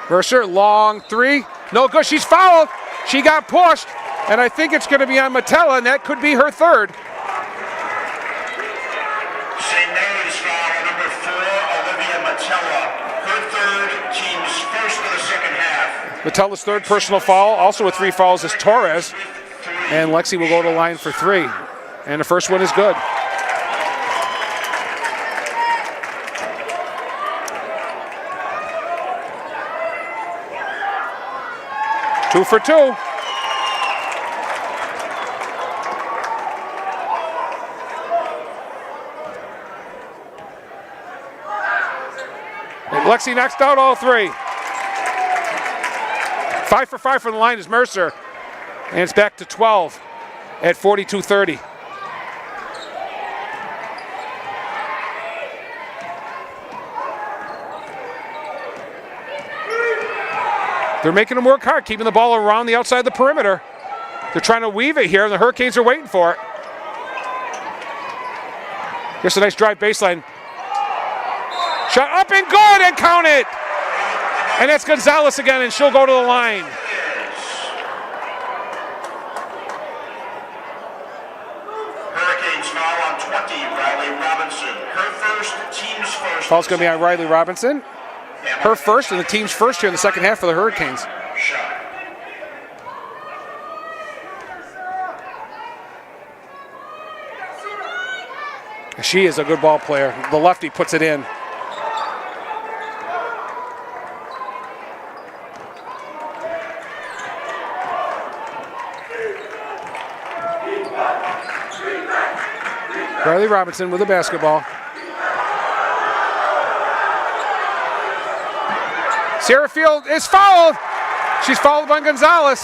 Mercer, long 3. No good. She's fouled. She got pushed. And I think it's going to be on Matella, and that could be her 3rd. St. Mary's foul, number 4, Olivia Matella. Her 3rd, team's first of the second half. Matella's 3rd personal foul, also with 3 fouls, is Torres. And Lexi will go to the line for 3. And the first one is good. 2 for 2. And Lexi knocks out all 3. 5 for 5 from the line is Mercer. And it's back to 12 at 42-30. They're making them work hard, keeping the ball around the outside of the perimeter. They're trying to weave it here, and the Hurricanes are waiting for it. Here's a nice drive baseline. Shot up and good, and count it! And that's Gonzalez again, and she'll go to the line. Hurricanes foul on 20, Riley Robinson. Her first, team's first. Foul's going to be on Riley Robinson. Her first and the team's first here in the second half for the Hurricanes. Shot. She is a good ball player. The lefty puts it in. Riley Robinson with the basketball. Sarah Field is fouled. She's fouled by Gonzalez.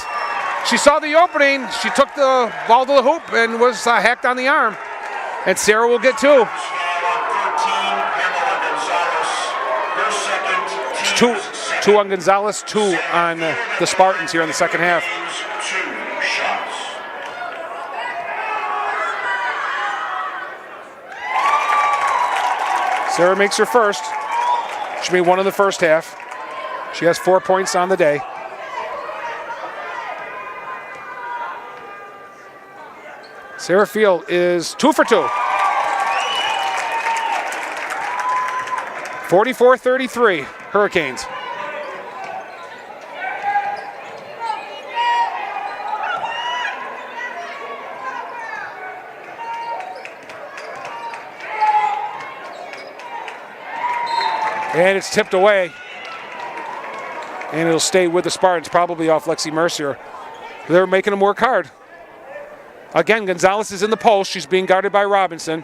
She saw the opening. She took the ball to the hoop and was hacked on the arm. And Sarah will get 2. Foul on 13, Pamela Gonzalez. Her second, team's Two on Gonzalez, 2 on the Spartans here in the second half. 2 shots. Sarah makes her first. She made 1 in the first half. She has 4 points on the day. Sarah Field is 2 for 2. 44-33, Hurricanes. And it's tipped away. And it'll stay with the Spartans, probably off Lexi Mercier. They're making them work hard. Again, Gonzalez is in the post. She's being guarded by Robinson.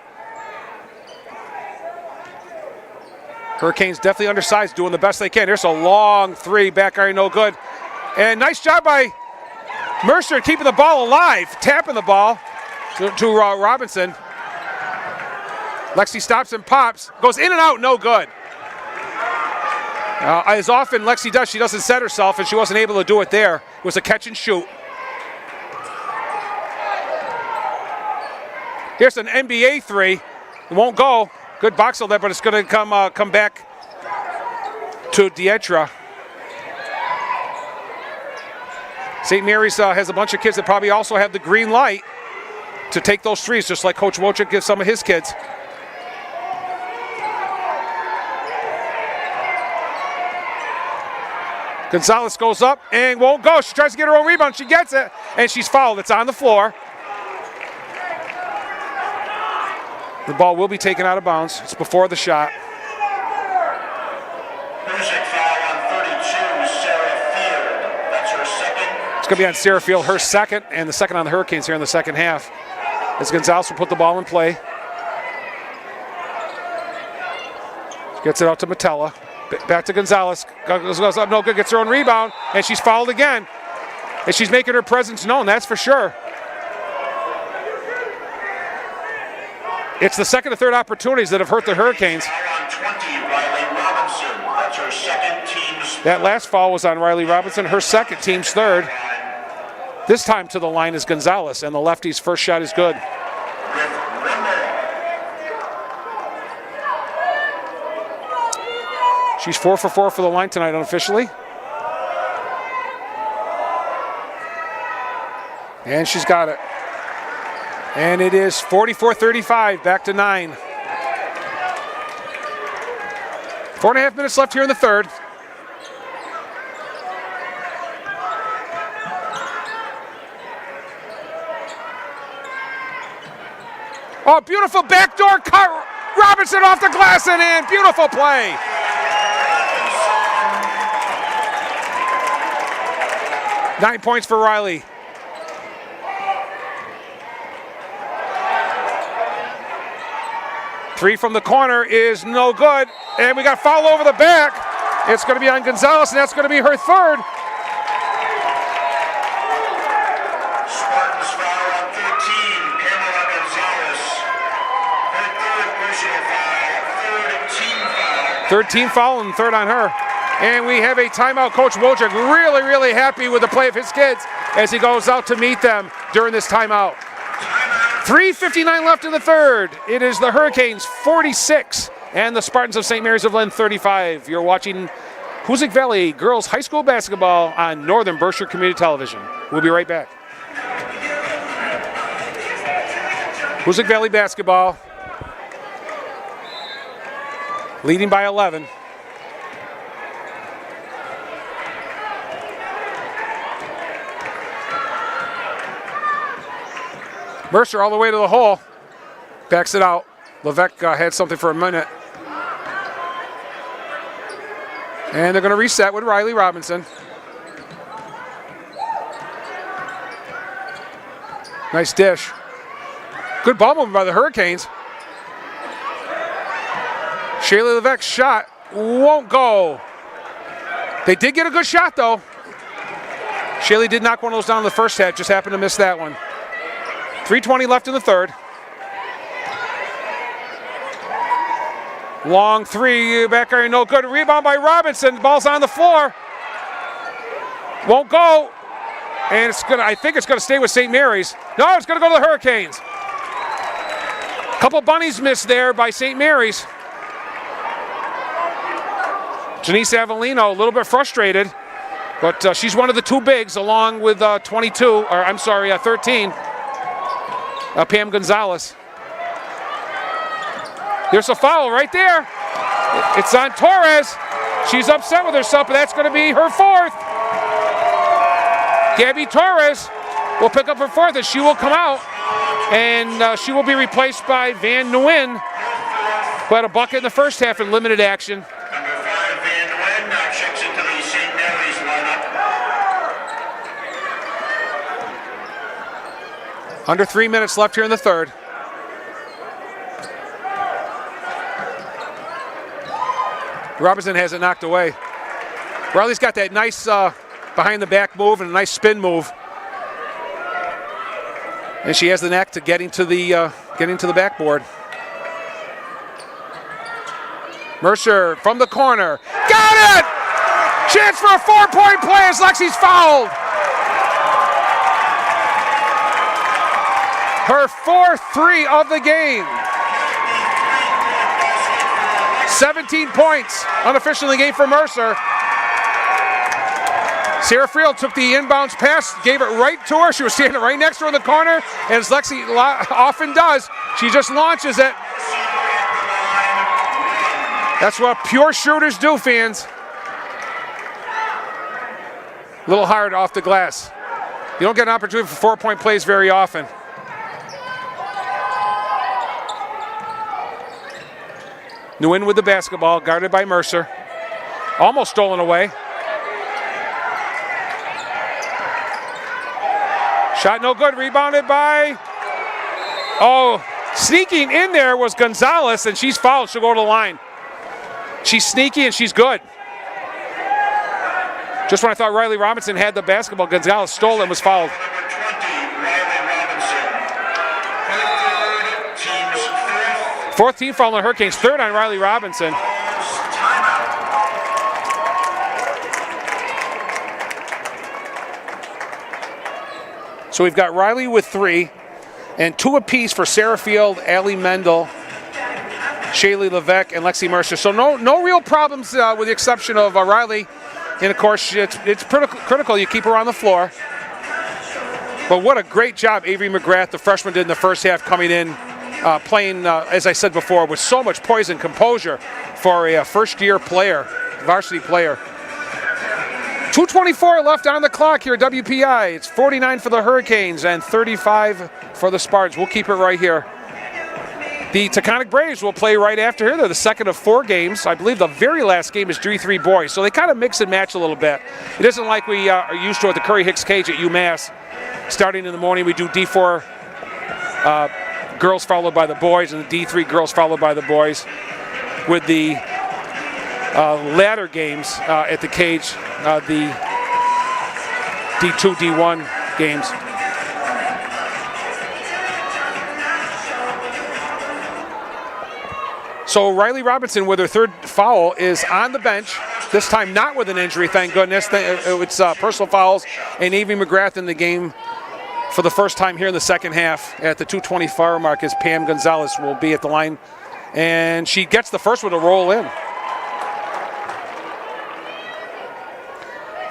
Hurricanes definitely undersized, doing the best they can. There's a long 3, back iron, no good. And nice job by Mercer keeping the ball alive, tapping the ball to Robinson. Lexi stops and pops, goes in and out, no good. As often Lexi does, she doesn't set herself, and she wasn't able to do it there. It was a catch and shoot. Here's an NBA 3. It won't go. Good box there, but it's going to come back to Dietra. St. Mary's has a bunch of kids that probably also have the green light to take those threes, just like Coach Wojcik gives some of his kids. Gonzalez goes up and won't go. She tries to get her own rebound. She gets it, and she's fouled. It's on the floor. The ball will be taken out of bounds. It's before the shot. Hoosac foul on 32, Sarah Field. That's her second. It's going to be on Sarah Field, her second, and the second on the Hurricanes here in the second half. As Gonzalez will put the ball in play. Gets it out to Metella. Back to Gonzalez. Goes up, no good, gets her own rebound, and she's fouled again. And she's making her presence known, that's for sure. It's the second and third opportunities that have hurt the Hurricanes. Foul on 20, Riley Robinson. That's her second, team's That last foul was on Riley Robinson, her second, team's third. This time to the line is Gonzalez, and the lefty's first shot is good. with 1 more. She's 4 for 4 for the line tonight unofficially. And she's got it. And it is 44-35, back to 9. 4.5 minutes left here in the third. Oh, beautiful backdoor cut. Robinson off the glass and in. Beautiful play. 9 points for Riley. Three from the corner is no good. And we got foul over the back. It's going to be on Gonzalez, and that's going to be her third. Spartans foul on 13, Pamela Gonzalez. Her third personal foul, third team foul. Third team foul and third on her. And we have a timeout. Coach Wojcik really happy with the play of his kids as he goes out to meet them during this timeout. 3:59 left in the third. It is the Hurricanes 46 and the Spartans of St. Mary's of Lynn 35. You're watching Hoosac Valley Girls High School Basketball on Northern Berkshire Community Television. We'll be right back. Hoosac Valley Basketball leading by 11. Mercer all the way to the hole. Backs it out. Levesque had something for a minute. And they're going to reset with Riley Robinson. Nice dish. Good ball movement by the Hurricanes. Shaylee Levesque's shot won't go. They did get a good shot, though. Shaylee did knock one of those down in the first half, just happened to miss that one. 3:20 left in the third. Long three, back area, no good. Rebound by Robinson. Ball's on the floor. Won't go. And it's gonna. I think it's gonna stay with St. Mary's. No, it's gonna go to the Hurricanes. Couple bunnies missed there by St. Mary's. Janice Avellino a little bit frustrated, but she's one of the two bigs along with 13. Pam Gonzalez. There's a foul right there. It's on Torres. She's upset with herself, but that's going to be her fourth. Gabby Torres will pick up her fourth, and she will come out, and she will be replaced by Van Nguyen, who had a bucket in the first half in limited action. Number 5, Van Nguyen, now checks into the St. Mary's lineup. Under 3 minutes left here in the third. Robinson has it knocked away. Riley's got that nice behind the back move and a nice spin move. And she has the knack to getting to the backboard. Mercer from the corner. Got it! Chance for a 4-point play as Lexi's fouled. Her fourth three of the game. 17 points unofficial in the game for Mercer. Sarah Friel took the inbounds pass, gave it right to her. She was standing right next to her in the corner, and as Lexi often does, she just launches it. That's what pure shooters do, fans. A little hard off the glass. You don't get an opportunity for 4-point plays very often. Nguyen with the basketball, guarded by Mercer. Almost stolen away. Shot no good, rebounded by, sneaking in there was Gonzalez, and she's fouled. She'll go to the line. She's sneaky and she's good. Just when I thought Riley Robinson had the basketball, Gonzalez stole it and was fouled. Number 20, Riley Robinson. Her third, team's fifth. Fourth team foul on the Hurricanes, third on Riley Robinson. Timeout. So we've got Riley with 3, and 2 apiece for Sarah Field, Allie Mendel, Shaylee Levesque, and Lexi Mercer. So no real problems with the exception of Riley. And of course, it's critical you keep her on the floor. But what a great job Avery McGrath, the freshman, did in the first half, coming in, playing, as I said before, with so much poise and composure for a first-year player, varsity player. 2:24 left on the clock here at WPI. It's 49 for the Hurricanes and 35 for the Spartans. We'll keep it right here. The Taconic Braves will play right after here. They're the second of 4 games. I believe the very last game is D3 boys. So they kind of mix and match a little bit. It isn't like we are used to at the Curry Hicks Cage at UMass. Starting in the morning, we do D4 girls followed by the boys, and the D3 girls followed by the boys. With the latter games at the cage, the D2, D1 games. So Riley Robinson with her 3rd foul is on the bench, this time not with an injury, thank goodness. It's personal fouls, and Avery McGrath in the game for the first time here in the second half at the 2:24 mark as Pam Gonzalez will be at the line. And she gets the first one to roll in.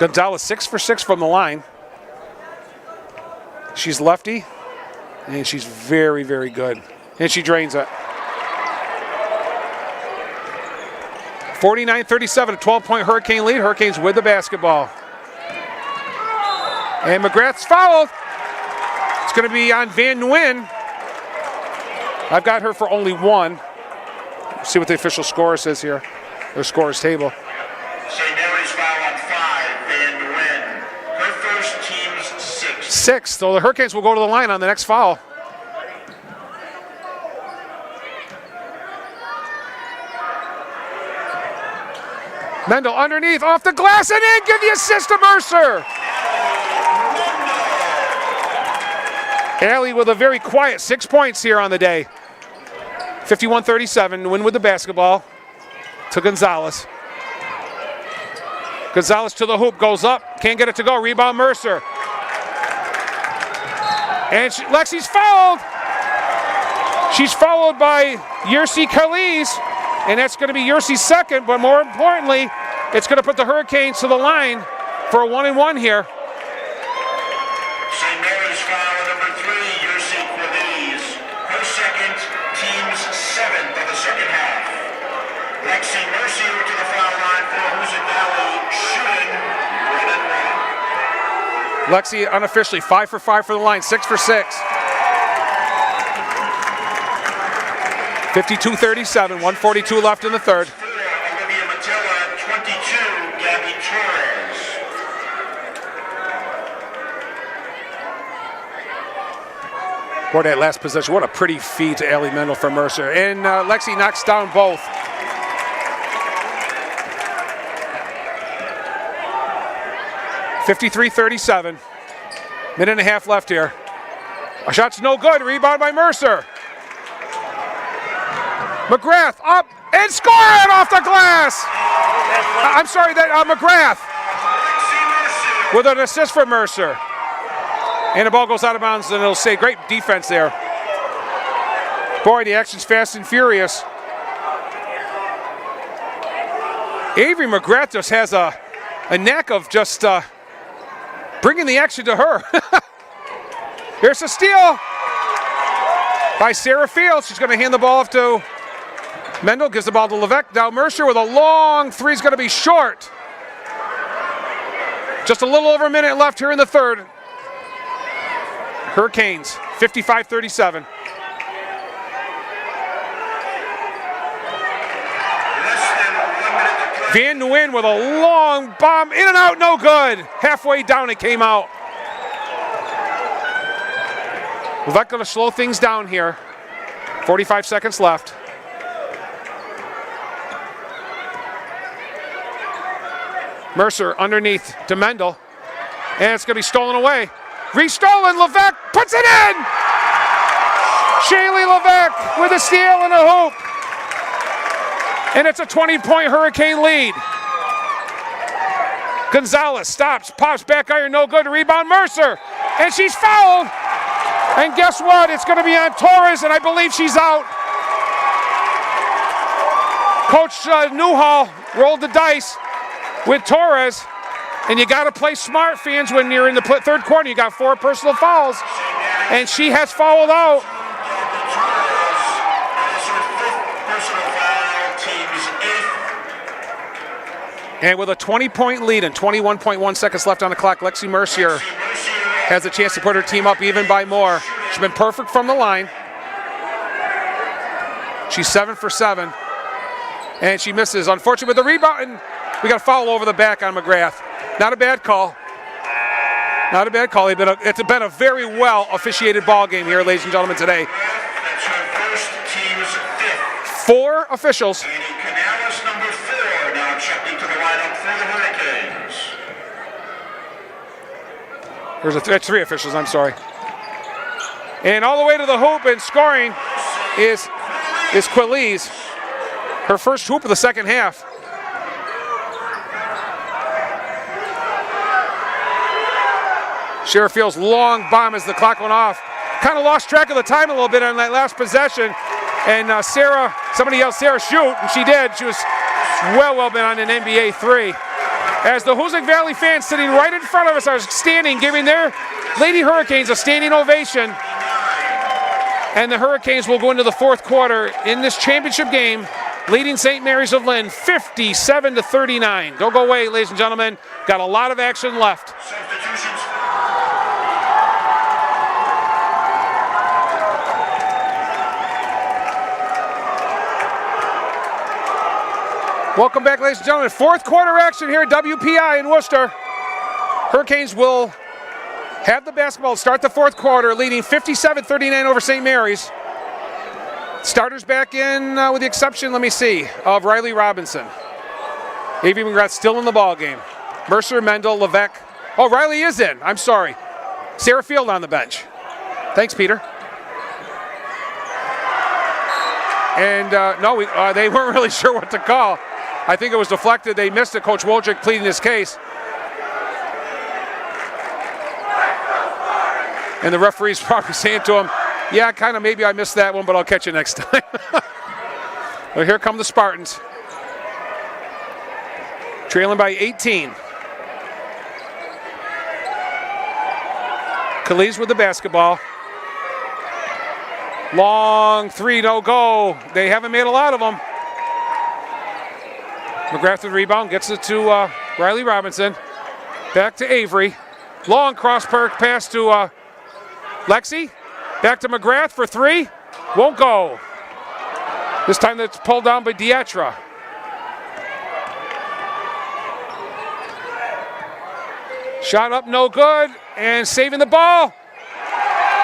Gonzalez 6 for 6 from the line. She's lefty, and she's very, very good. And she drains it. 49-37, a 12-point Hurricane lead. Hurricanes with the basketball. And McGrath's fouled. It's going to be on Van Nguyen. I've got her for only 1. See what the official score says here, their scorer's table. St. Mary's foul on 5, Van Nguyen. Her first, team's 6th. 6, so the Hurricanes will go to the line on the next foul. Mendel underneath, off the glass, and in, give the assist to Mercer. Allie with a very quiet 6 points here on the day. 51-37, win with the basketball to Gonzalez. Gonzalez to the hoop, goes up, can't get it to go, rebound Mercer. And Lexi's fouled. She's followed by Yersi Khalees, and that's going to be Yersi's 2nd, but more importantly, it's going to put the Hurricanes to the line for a 1-and-1 here. St. Mary's foul number 3, Yersi Khalees. Her 2nd, team's 7th of the second half. Lexi Mercier to the foul line for Hoosac Valley, shooting 1-and-1. Lexi unofficially 5 for 5 for the line, 6 for 6. 52-37, 142 left in the 3rd. 4, Olivia Matilla, 22, Gabby Torres. Boy, that last possession, what a pretty feed to Allie Mendel for Mercer. And Lexi knocks down both. (53-37). Minute and a half left here. A shot's no good. Rebound by Mercer. McGrath up and score it off the glass. I'm sorry, that McGrath with an assist for Mercer. And the ball goes out of bounds, and it'll say great defense there. Boy, the action's fast and furious. Avery McGrath just has a knack of just bringing the action to her. Here's a steal by Sarah Fields. She's going to hand the ball off to Mendel, gives the ball to Levesque. Now Mercer with a long 3 is going to be short. Just a little over a minute left here in the 3rd. Hurricanes, 55-37. Van Nguyen with a long bomb, in and out, no good. Halfway down it came out. Levesque going to slow things down here. 45 seconds left. Mercer underneath to Mendel. And it's going to be stolen away. Restolen, Levesque puts it in! Shaylee Levesque with a steal and a hoop. And it's a 20-point Hurricane lead. Gonzalez stops, pops back iron, no good, rebound Mercer. And she's fouled. And guess what? It's going to be on Torres, and I believe she's out. Coach Newhall rolled the dice with Torres. And you got to play smart, fans, when you're in the 3rd quarter. You got 4 personal fouls. And she has fouled out. And with a 20-point lead and 21.1 seconds left on the clock, Lexi Mercier has a chance to put her team up even by more. She's been perfect from the line. She's 7 for 7. And she misses. Unfortunately, with the rebound, and we got a foul over the back on McGrath. Not a bad call. Not a bad call. It's been a very well officiated ball game here, ladies and gentlemen, today. That's her first team's fifth. 4 officials. And Canales, number 4, now checking to the lineup for the Hurricanes. That's 3 officials, I'm sorry. And all the way to the hoop and scoring is Quilise. Her first hoop of the second half. Sherrifield's long bomb as the clock went off. Kind of lost track of the time a little bit on that last possession. And somebody yelled, Sarah, shoot, and she did. She was well been on an NBA 3. As the Hoosac Valley fans sitting right in front of us are standing, giving their Lady Hurricanes a standing ovation. And the Hurricanes will go into the fourth quarter in this championship game, leading St. Mary's of Lynn 57-39. Don't go away, ladies and gentlemen. Got a lot of action left. Substitutions. Welcome back, ladies and gentlemen. Fourth quarter action here at WPI in Worcester. Hurricanes will have the basketball to start the fourth quarter, leading 57-39 over St. Mary's. Starters back in, with the exception, let me see, of Riley Robinson. Avery McGrath still in the ball game. Mercer, Mendel, Levesque. Oh, Riley is in. I'm sorry. Sarah Field on the bench. Thanks, Peter. And they weren't really sure what to call. I think it was deflected. They missed it. Coach Wojcik pleading his case. And the referee's probably saying to him, yeah, kind of maybe I missed that one, but I'll catch you next time. Well, here come the Spartans. Trailing by 18. Calise with the basketball. Long 3, no go. They haven't made a lot of them. McGrath with the rebound, gets it to Riley Robinson. Back to Avery. Long cross pass to Lexi. Back to McGrath for 3. Won't go. This time that's pulled down by Dietra. Shot up, no good. And saving the ball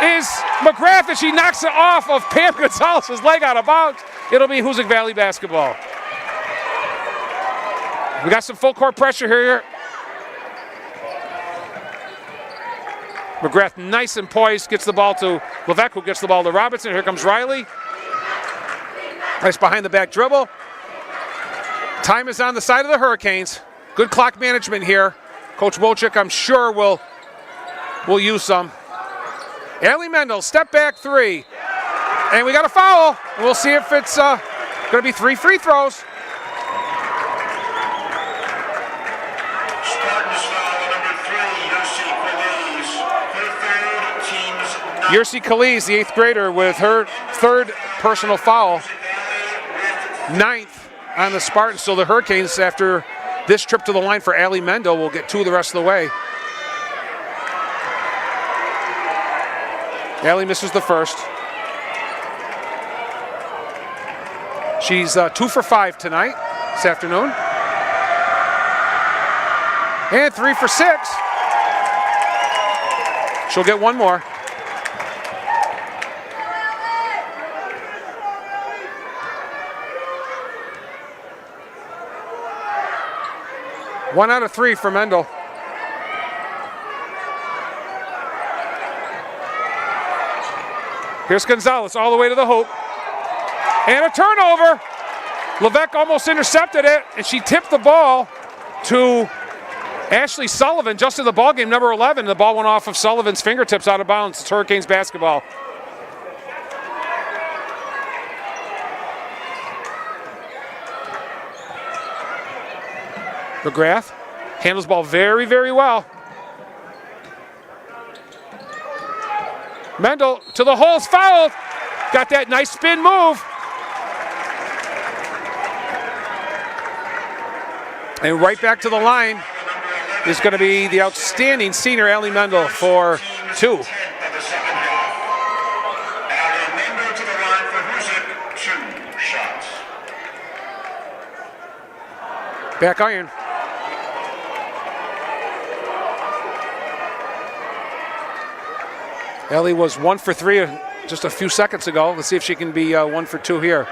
is McGrath, and she knocks it off of Pam Gonzalez's leg out of bounds. It'll be Hoosac Valley basketball. We got some full court pressure here. McGrath nice and poised, gets the ball to Levesque, who gets the ball to Robinson. Here comes Riley. Nice behind the back dribble. Time is on the side of the Hurricanes. Good clock management here. Coach Wojcik, I'm sure, will use some. Allie Mendel, step back 3. And we got a foul. And we'll see if it's going to be 3 free throws. Spartans foul number 3, Yursi Calise. Her third, team's Yursi Calise, the 8th grader, with her 3rd personal foul. 9th on the Spartans. So the Hurricanes, after this trip to the line for Allie Mendel, will get 2 the rest of the way. Allie misses the first. She's 2 for 5 tonight, this afternoon. And 3 for 6. She'll get 1 more. One out of 3 for Mendel. Here's Gonzalez all the way to the hoop. And a turnover. Levesque almost intercepted it, and she tipped the ball to Ashley Sullivan just in the ball game, number 11. The ball went off of Sullivan's fingertips out of bounds. It's Hurricanes basketball. McGrath handles ball very, very well. Mendel to the hole, is fouled. Got that nice spin move. And right back to the line is going to be the outstanding senior Allie Mendel for 2. Back iron. Ellie was 1 for 3 just a few seconds ago. Let's see if she can be 1 for 2 here.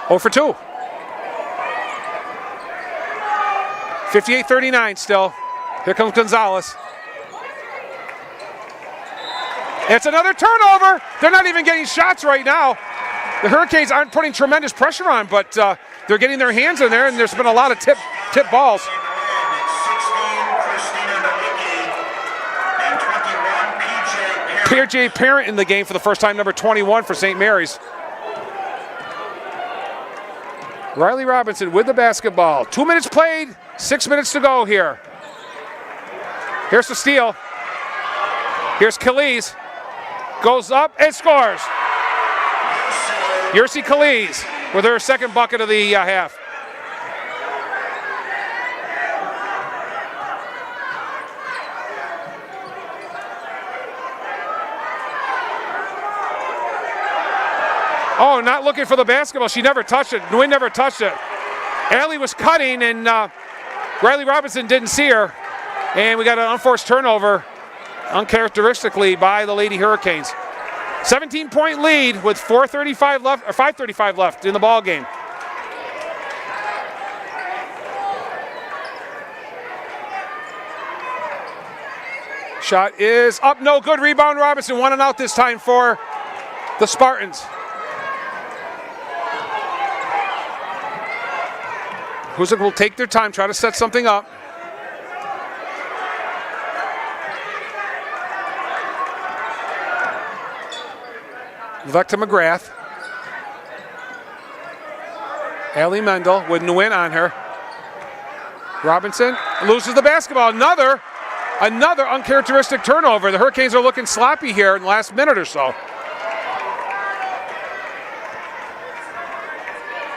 0 for 2. 58-39 still. Here comes Gonzalez. It's another turnover. They're not even getting shots right now. The Hurricanes aren't putting tremendous pressure on, but they're getting their hands in there, and there's been a lot of tip balls. 16, Christina Nowicki, and 21, PJ PJ Parent in the game for the first time, number 21 for St. Mary's. Riley Robinson with the basketball. 2 minutes played, 6 minutes to go here. Here's the steal. Here's Calise. Goes up and scores. Yersi Calise with her second bucket of the half. Oh, not looking for the basketball. She never touched it. Nguyen never touched it. Allie was cutting, and Riley Robinson didn't see her. And we got an unforced turnover, uncharacteristically, by the Lady Hurricanes. 17-point lead with 4:35 left, or 5:35 left in the ball game. Shot is up, no good. Rebound Robinson, 1 and out this time for the Spartans. Hoosac will take their time, try to set something up. Back to McGrath. Allie Mendel with Nguyen on her. Robinson loses the basketball. Another uncharacteristic turnover. The Hurricanes are looking sloppy here in the last minute or so.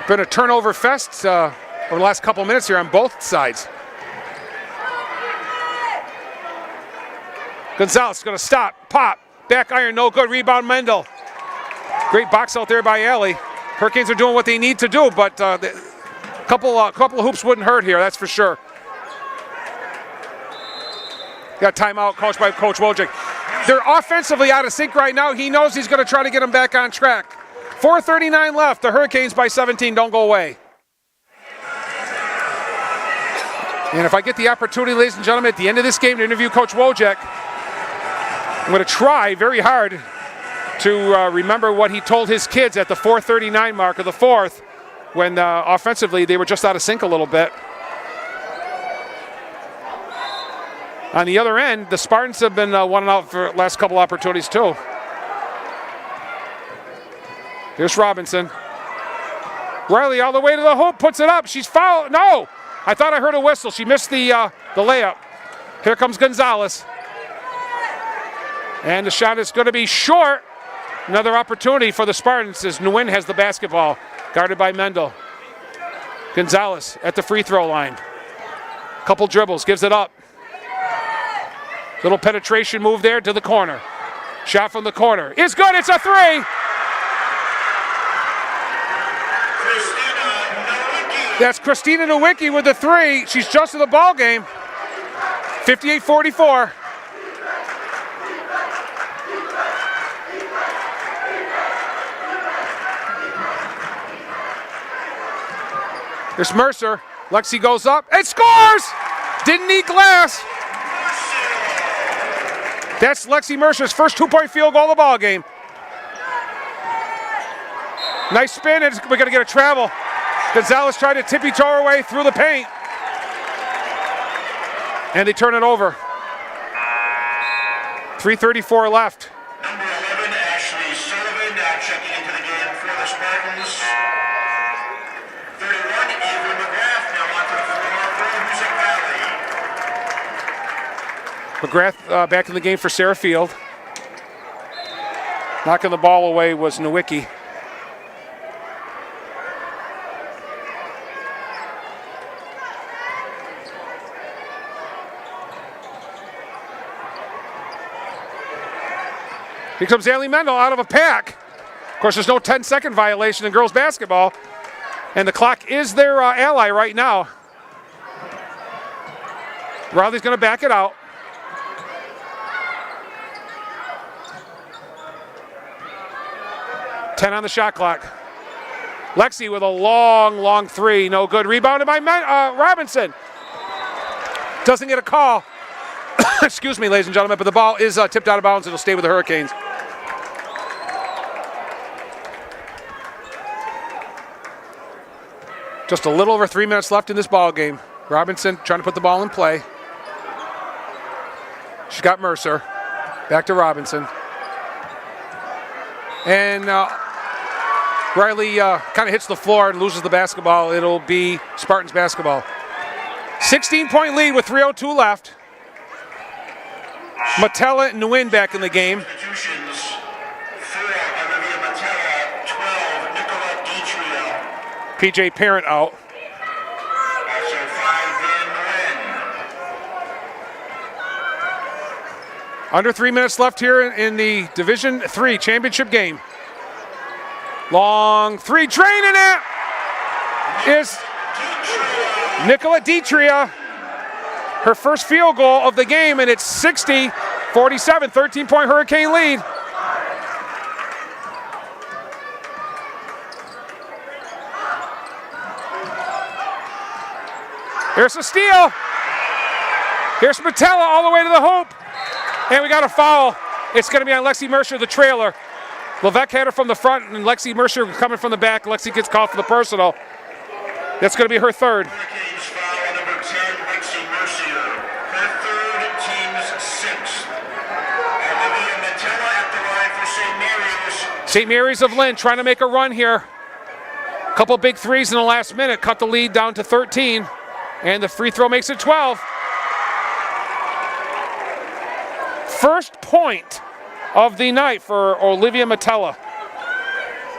Been a turnover fest over the last couple minutes here on both sides. Gonzalez going to stop, pop, back iron, no good. Rebound Mendel. Great box out there by Allie. Hurricanes are doing what they need to do, but a couple of hoops wouldn't hurt here, that's for sure. Got timeout coached by Coach Wojcik. They're offensively out of sync right now. He knows he's going to try to get them back on track. 4:39 left. The Hurricanes by 17. Don't go away. And if I get the opportunity, ladies and gentlemen, at the end of this game to interview Coach Wojcik, I'm going to try very hard to remember what he told his kids at the 4:39 mark of the fourth, when offensively they were just out of sync a little bit. On the other end, the Spartans have been 1 and out for the last couple opportunities too. Here's Robinson. Riley all the way to the hoop, puts it up. She's fouled. No! I thought I heard a whistle. She missed the layup. Here comes Gonzalez. And the shot is going to be short. Another opportunity for the Spartans as Nguyen has the basketball, guarded by Mendel. Gonzalez at the free throw line. Couple dribbles, gives it up. Little penetration move there to the corner. Shot from the corner is good, it's a three. That's Christina Nowicki with the three. She's just in the ball game. 58-44. There's Mercer. Lexi goes up and scores! Didn't need glass. That's Lexi Mercer's first 2-point field goal of the ball game. Nice spin, and we're going to get a travel. Gonzalez tried to tippy-toe her way through the paint. And they turn it over. 3:34 left. Number 11, Ashley Sullivan, now checking into the game for the Spartans. 31, Avery McGrath, now onto the floor for Hoosac Valley. McGrath back in the game for Sarah Field. Knocking the ball away was Nowicki. Here comes Allie Mendel out of a pack. Of course, there's no 10-second violation in girls basketball. And the clock is their ally right now. Riley's going to back it out. Ten on the shot clock. Lexi with a long three. No good. Rebounded by Robinson. Doesn't get a call. Excuse me, ladies and gentlemen, but the ball is tipped out of bounds. It'll stay with the Hurricanes. Just a little over 3 minutes left in this ball game. Robinson trying to put the ball in play. She's got Mercer. Back to Robinson. And Riley kind of hits the floor and loses the basketball. It'll be Spartans basketball. 16-point lead with 3:02 left. Metella and Nguyen back in the game. PJ Parent out. Under 3 minutes left here in the Division III championship game. Long three, draining it is Nicola Ditria. Her first field goal of the game, and it's 60-47, 13-point Hurricane lead. Here's a steal. Here's Metella all the way to the hoop. And we got a foul. It's going to be on Lexi Mercer, the trailer. Levesque had her from the front, and Lexi Mercer coming from the back. Lexi gets called for the personal. That's going to be her third. Hurricanes foul number 10, Lexi Mercier. Her third, team's sixth. Olivia Metella at the line for St. Mary's. St. Mary's of Lynn trying to make a run here. Couple big threes in the last minute. Cut the lead down to 13. And the free throw makes it 12. First point of the night for Olivia Metella.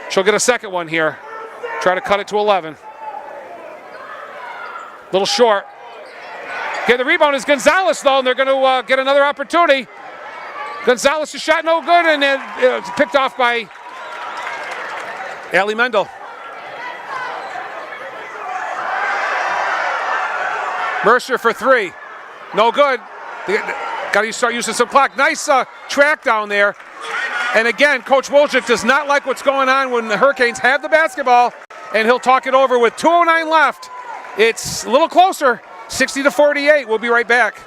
She'll get a second one here. Try to cut it to 11. Little short. Okay, the rebound is Gonzalez, though, and they're going to get another opportunity. Gonzalez's shot no good, and it's picked off by Allie Mendel. Mercer for three. No good. Got to start using some clock. Nice track down there. And again, Coach Wojcik does not like what's going on when the Hurricanes have the basketball, and he'll talk it over with 2:09 left. It's a little closer, 60-48. We'll be right back.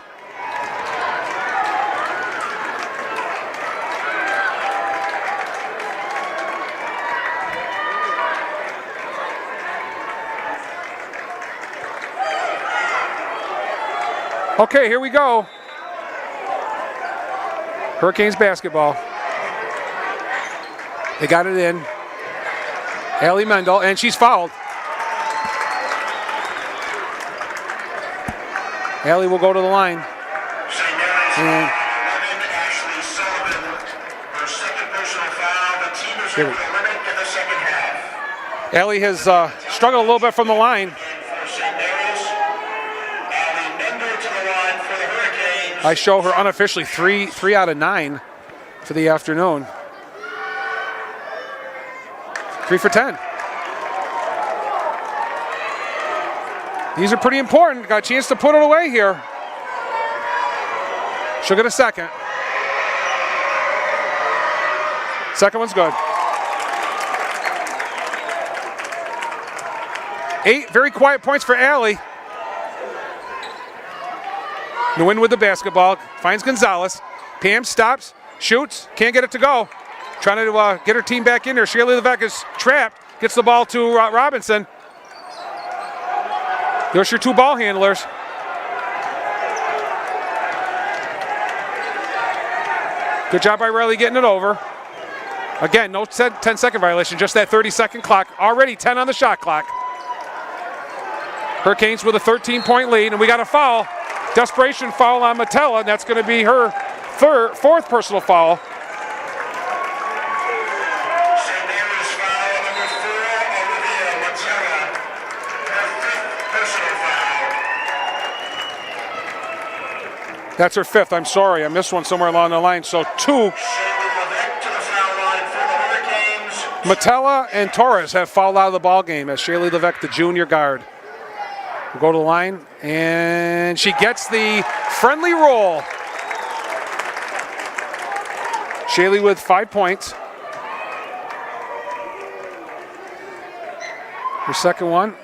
Okay, here we go. Hurricanes basketball. They got it in. Allie Mendel, and she's fouled. Allie will go to the line. St. Mary's And 11, Ashley Sullivan. Her second personal foul. The team is Here over we- the limit in the second half. Allie has struggled a little bit from the line. And for St. Mary's, Allie Mendel to the line for the Hurricanes. I show her unofficially 3 out of 9 for the afternoon. 3 for 10. These are pretty important. Got a chance to put it away here. She'll get a second. Second one's good. 8 very quiet points for Allie. Nguyen with the basketball, finds Gonzalez. Pam stops, shoots, can't get it to go. Trying to get her team back in there. Shaylee Levesque is trapped, gets the ball to Robinson. There's your two ball handlers. Good job by Riley getting it over. Again, no 10-second violation, just that 30-second clock. Already 10 on the shot clock. Hurricanes with a 13-point lead, and we got a foul. Desperation foul on Metella, and that's going to be her fourth personal foul. St. Mary's foul number 4, Olivia Metella. Her fifth personal foul. That's her fifth. I'm sorry, I missed one somewhere along the line. So 2. Shaylee Levesque to the foul line for the Hurricanes. Matella and Torres have fouled out of the ball game as Shaylee Levesque, the junior guard, will go to the line, and she gets the friendly roll. Shaylee with 5 points. Her second one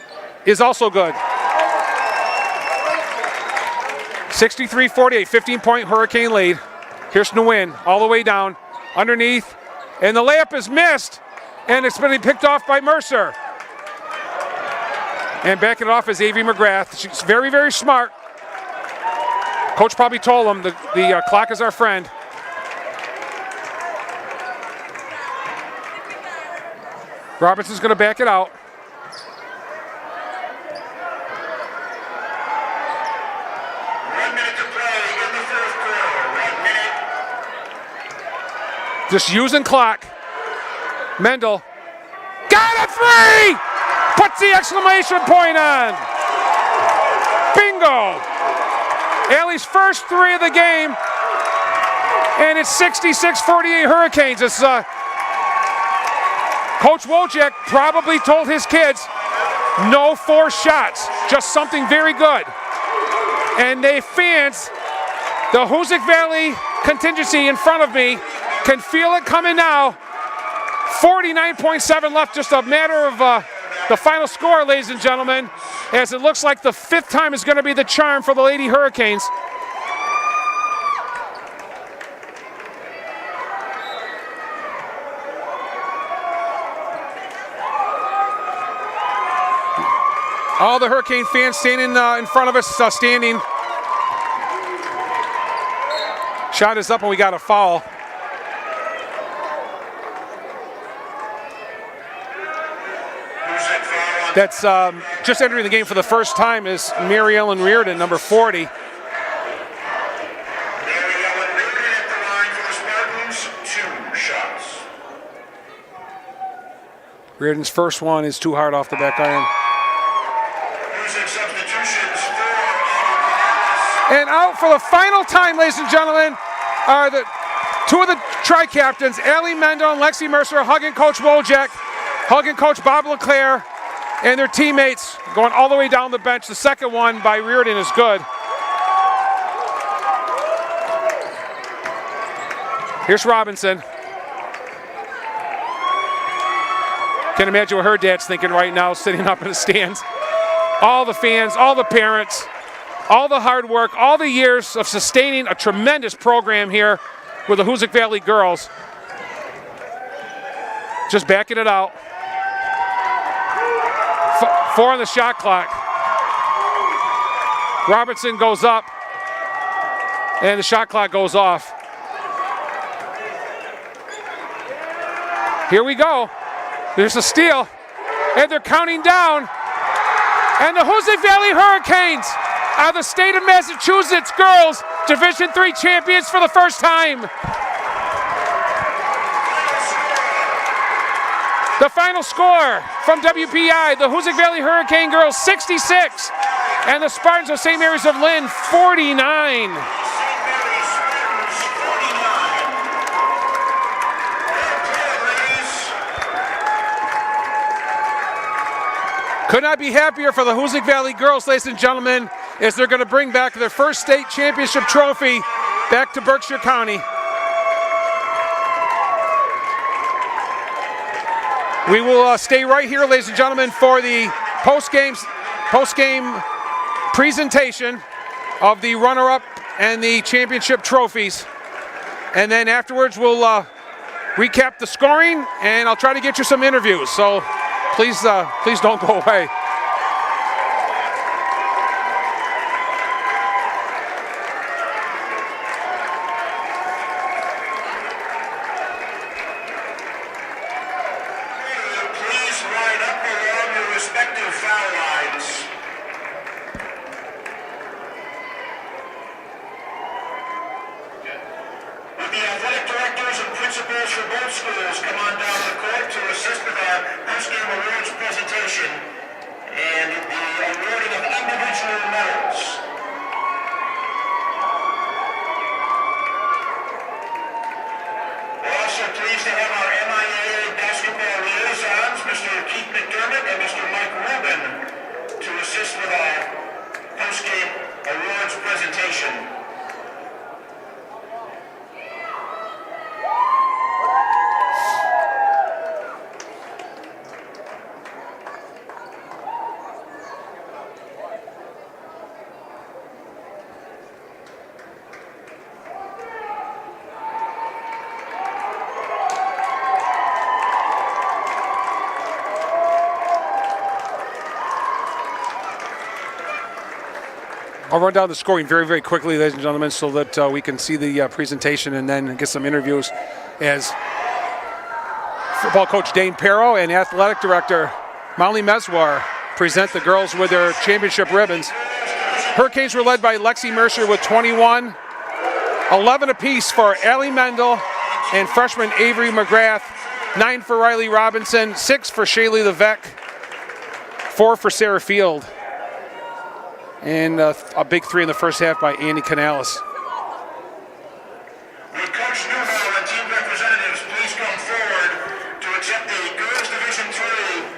is also good. 63-48, 15-point Hurricane lead. Here's Nguyen all the way down, underneath, and the layup is missed, and it's been picked off by Mercer. And backing it off is Avery McGrath. She's very, very smart. Coach probably told him the clock is our friend. Robinson's going to back it out. Just using clock. Mendel got a three! Puts the exclamation point on. Bingo! Allie's first three of the game. And it's 66-48 Hurricanes. It's, Coach Wojcik probably told his kids, no 4 shots, just something very good. And they fans, the Hoosac Valley contingency in front of me, can feel it coming now. 49.7 left, just a matter of the final score, ladies and gentlemen, as it looks like the 5th time is going to be the charm for the Lady Hurricanes. All the Hurricane fans standing in front of us, standing. Shot is up and we got a foul. That's just entering the game for the first time is Mary Ellen Reardon, number 40. Mary Ellen Reardon at the line for the Spartans, 2 shots. Reardon's first one is too hard off the back iron. Substitutions for and out for the final time, ladies and gentlemen, are the 2 of the tri-captains, Allie Mendel and Lexi Mercer, hugging Coach Wojcik, hugging Coach Bob LeClaire, and their teammates going all the way down the bench. The second one by Reardon is good. Here's Robinson. Can't imagine what her dad's thinking right now, sitting up in the stands. All the fans, all the parents, all the hard work, all the years of sustaining a tremendous program here with the Hoosac Valley girls. Just backing it out. 4 on the shot clock. Robertson goes up, and the shot clock goes off. Here we go. There's a steal, and they're counting down. And the Hoosac Valley Hurricanes are the state of Massachusetts girls Division III champions for the first time. The final score from WPI, the Hoosac Valley Hurricane girls 66, and the Spartans of St. Mary's of Lynn 49. Could not be happier for the Hoosac Valley girls, ladies and gentlemen, as they're going to bring back their first state championship trophy back to Berkshire County. We will stay right here, ladies and gentlemen, for the post-game presentation of the runner-up and the championship trophies. And then afterwards, we'll recap the scoring, and I'll try to get you some interviews. So please don't go away. I'll run down the scoring very, very quickly, ladies and gentlemen, so that we can see the presentation and then get some interviews as football coach Dane Perro and athletic director Molly Meswar present the girls with their championship ribbons. Hurricanes were led by Lexi Mercer with 21, 11 apiece for Allie Mendel and freshman Avery McGrath, 9 for Riley Robinson, 6 for Shaylee Levesque, 4 for Sarah Field, and a big 3 in the first half by Annie Canales. Would Coach Newhall and team representatives please come forward to accept the Girls Division III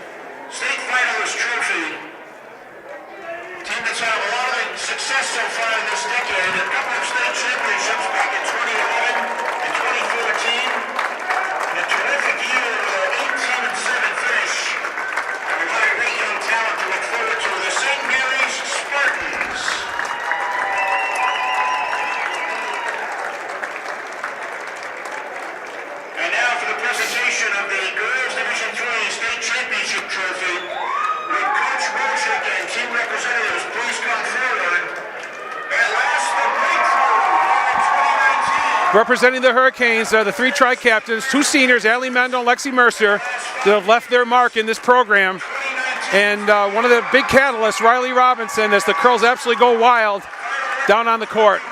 State Finalist Trophy? Team that's had a lot of success so far in this decade, a couple of state championships back in 2011 and 2014, and a terrific year with an 18-7 finish. And a lot of great young talent to look forward to. The St. Mary's Spartans. And now for the presentation of the Girls Division III State Championship Trophy. Would Coach Wojcik and team representatives please come forward? At last, the breakthrough here in 2019. Representing the Hurricanes are the 3 tri-captains, 2 seniors, Allie Mendel and Lexi Mercer, that have left their mark in this program. And one of the big catalysts, Riley Robinson, as the Curls absolutely go wild down on the court.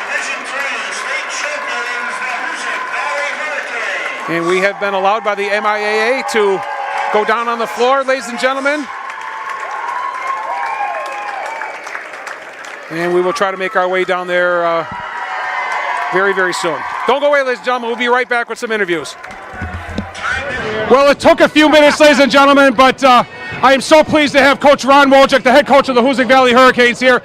Division III State Champions, the Hoosac Valley Hurricanes. And we have been allowed by the MIAA to go down on the floor, ladies and gentlemen. And we will try to make our way down there very, very soon. Don't go away, ladies and gentlemen. We'll be right back with some interviews. Well, it took a few minutes, ladies and gentlemen, but I am so pleased to have Coach Ron Wojcik, the head coach of the Hoosac Valley Hurricanes here.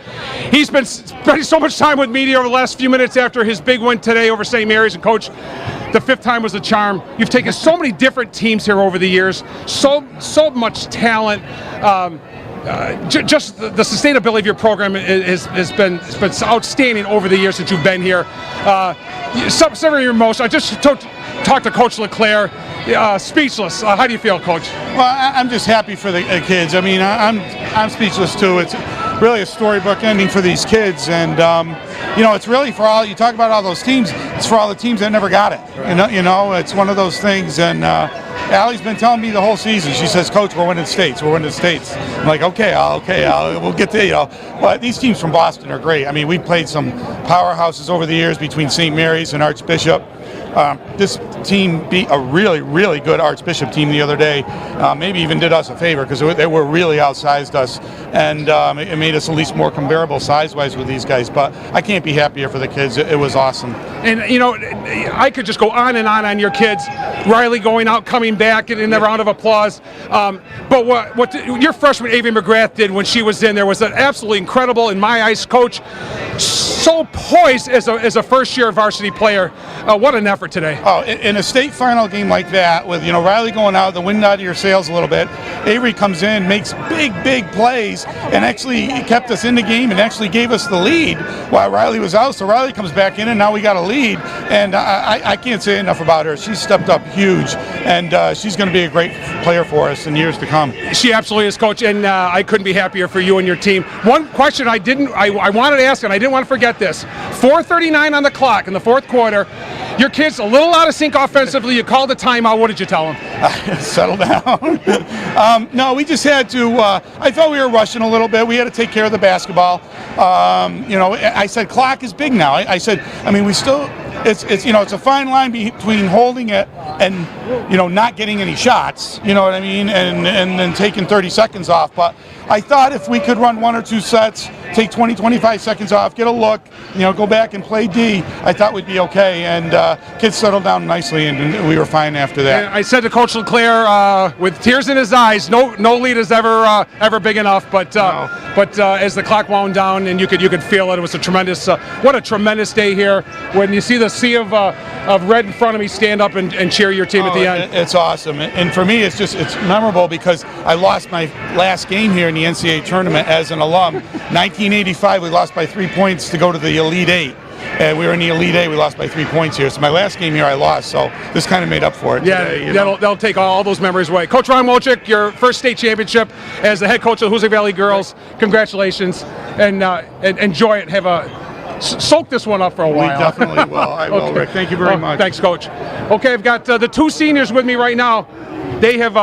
He's been spending so much time with media over the last few minutes after his big win today over St. Mary's. And Coach, the 5th time was the charm. You've taken so many different teams here over the years, so much talent. Just the sustainability of your program has been outstanding over the years since you've been here. Some of your emotion. I just talked to Coach LeClaire. Speechless. How do you feel, Coach? Well, I'm just happy for the kids. I mean, I'm speechless too. It's really a storybook ending for these kids, and you know, it's really for all. You talk about all those teams. It's for all the teams that never got it. Right. You know, it's one of those things. And Allie's been telling me the whole season. She says, "Coach, we're winning states. We're winning states." I'm like, "Okay, we'll get to But these teams from Boston are great. I mean, we played some powerhouses over the years between St. Mary's and Archbishop. This team beat a really, really good Archbishop team the other day. Maybe even did us a favor because they were really outsized us, and it made us at least more comparable size-wise with these guys. But I can't be happier for the kids. It was awesome. And you know, I could just go on and on your kids. Riley going out, coming back, and in the round of applause. But what your freshman Avery McGrath did when she was in there was an absolutely incredible, in my eyes, coach. So poised as a first-year varsity player. What an effort today. Oh, in a state final game like that, with Riley going out, the wind out of your sails a little bit, Avery comes in, makes big plays, and actually kept us in the game and actually gave us the lead while Riley was out. So Riley comes back in, and now we got a lead. And I can't say enough about her. She's stepped up huge, and she's going to be a great player for us in years to come. She absolutely is, Coach, and I couldn't be happier for you and your team. One question I wanted to ask, and I didn't want to forget this. 4:39 on the clock in the 4th quarter. Your kids a little out of sync offensively. You called a timeout. What did you tell them? Settle down. No, we just had to. I thought we were rushing a little bit. We had to take care of the basketball. I said clock is big now. I said, I mean, we still. It's it's a fine line between holding it and not getting any shots. You know what I mean? And then taking 30 seconds off. But I thought if we could run 1 or 2 sets, take 20, 25 seconds off, get a look, go back and play D, I thought we'd be okay. And kids settled down nicely, and we were fine after that. And I said to Coach LeClaire, with tears in his eyes, no lead is ever big enough. But as the clock wound down, and you could feel it. It was a tremendous, what a tremendous day here. When you see the sea of red in front of me, stand up and cheer your team at the end. It's awesome, and for me, it's memorable because I lost my last game here in the NCAA tournament as an alum. 1985, we lost by 3 points to go to the Elite Eight. and we were in the Elite Eight. We lost by 3 points here. So my last game here I lost, so this kind of made up for it today. You know? That'll take all those memories away. Coach Ron Wojcik, your first state championship as the head coach of the Hoosac Valley Girls. Congratulations, and enjoy it. Soak this one up for a while. We definitely will. I will, Okay. Rick. Thank you very much. Thanks, Coach. Okay, I've got the two seniors with me right now. They have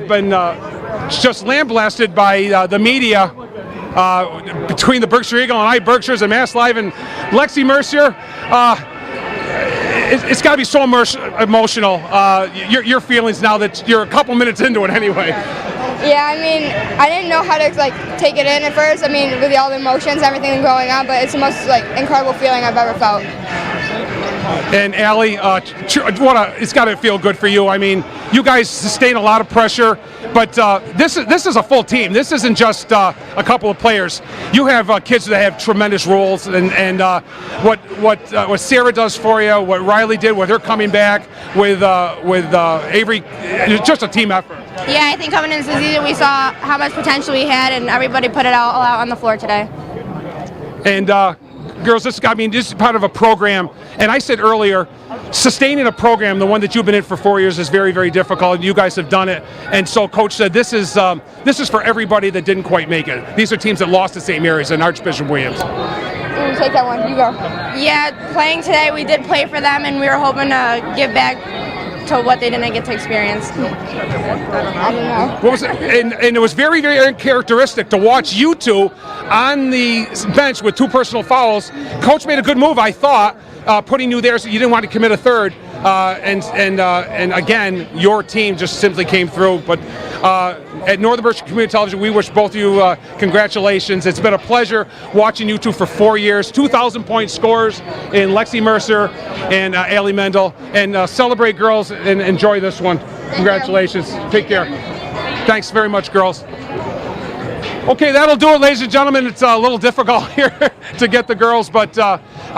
been just lambasted by the media between the Berkshire Eagle and Berkshires and Mass Live and Lexi Mercier. It's got to be so emotional. Your feelings now that you're a couple minutes into it anyway. Yeah, I mean, I didn't know how to take it in at first. I mean, with all the emotions, everything going on, but it's the most incredible feeling I've ever felt. And Allie, it's got to feel good for you. I mean, you guys sustain a lot of pressure, but this is a full team. This isn't just a couple of players. You have kids that have tremendous roles, and what Sarah does for you, what Riley did with her coming back with Avery, it's just a team effort. Yeah, I think coming into the season, we saw how much potential we had, and everybody put it all out on the floor today. And girls, this is part of a program. And I said earlier, sustaining a program, the one that you've been in for 4 years, is very, very difficult. You guys have done it. And so Coach said this is for everybody that didn't quite make it. These are teams that lost to St. Mary's and Archbishop Williams. Take that one. You go. Yeah, playing today, we did play for them, and we were hoping to give back to what they didn't get to experience. I don't know. What was it? And it was very, very uncharacteristic to watch you two on the bench with 2 personal fouls. Coach made a good move, I thought, putting you there so you didn't want to commit a third. And again, your team just simply came through. But at Northern Berkshire Community Television, we wish both of you congratulations. It's been a pleasure watching you two for 4 years. 2,000-point scores in Lexi Mercer and Allie Mendel. And celebrate, girls, and enjoy this one. Congratulations. Take care. Thanks very much, girls. Okay, that'll do it, ladies and gentlemen. It's a little difficult here to get the girls, but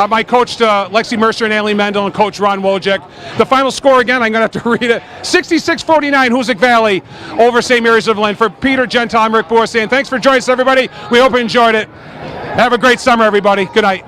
my coach, Lexi Mercer and Allie Mendel, and Coach Ron Wojcik. The final score, again, I'm going to have to read it. 66-49, Hoosac Valley over St. Mary's of Lynn. For Peter Gentile, I'm Rick Bohr saying thanks for joining us, everybody. We hope you enjoyed it. Have a great summer, everybody. Good night.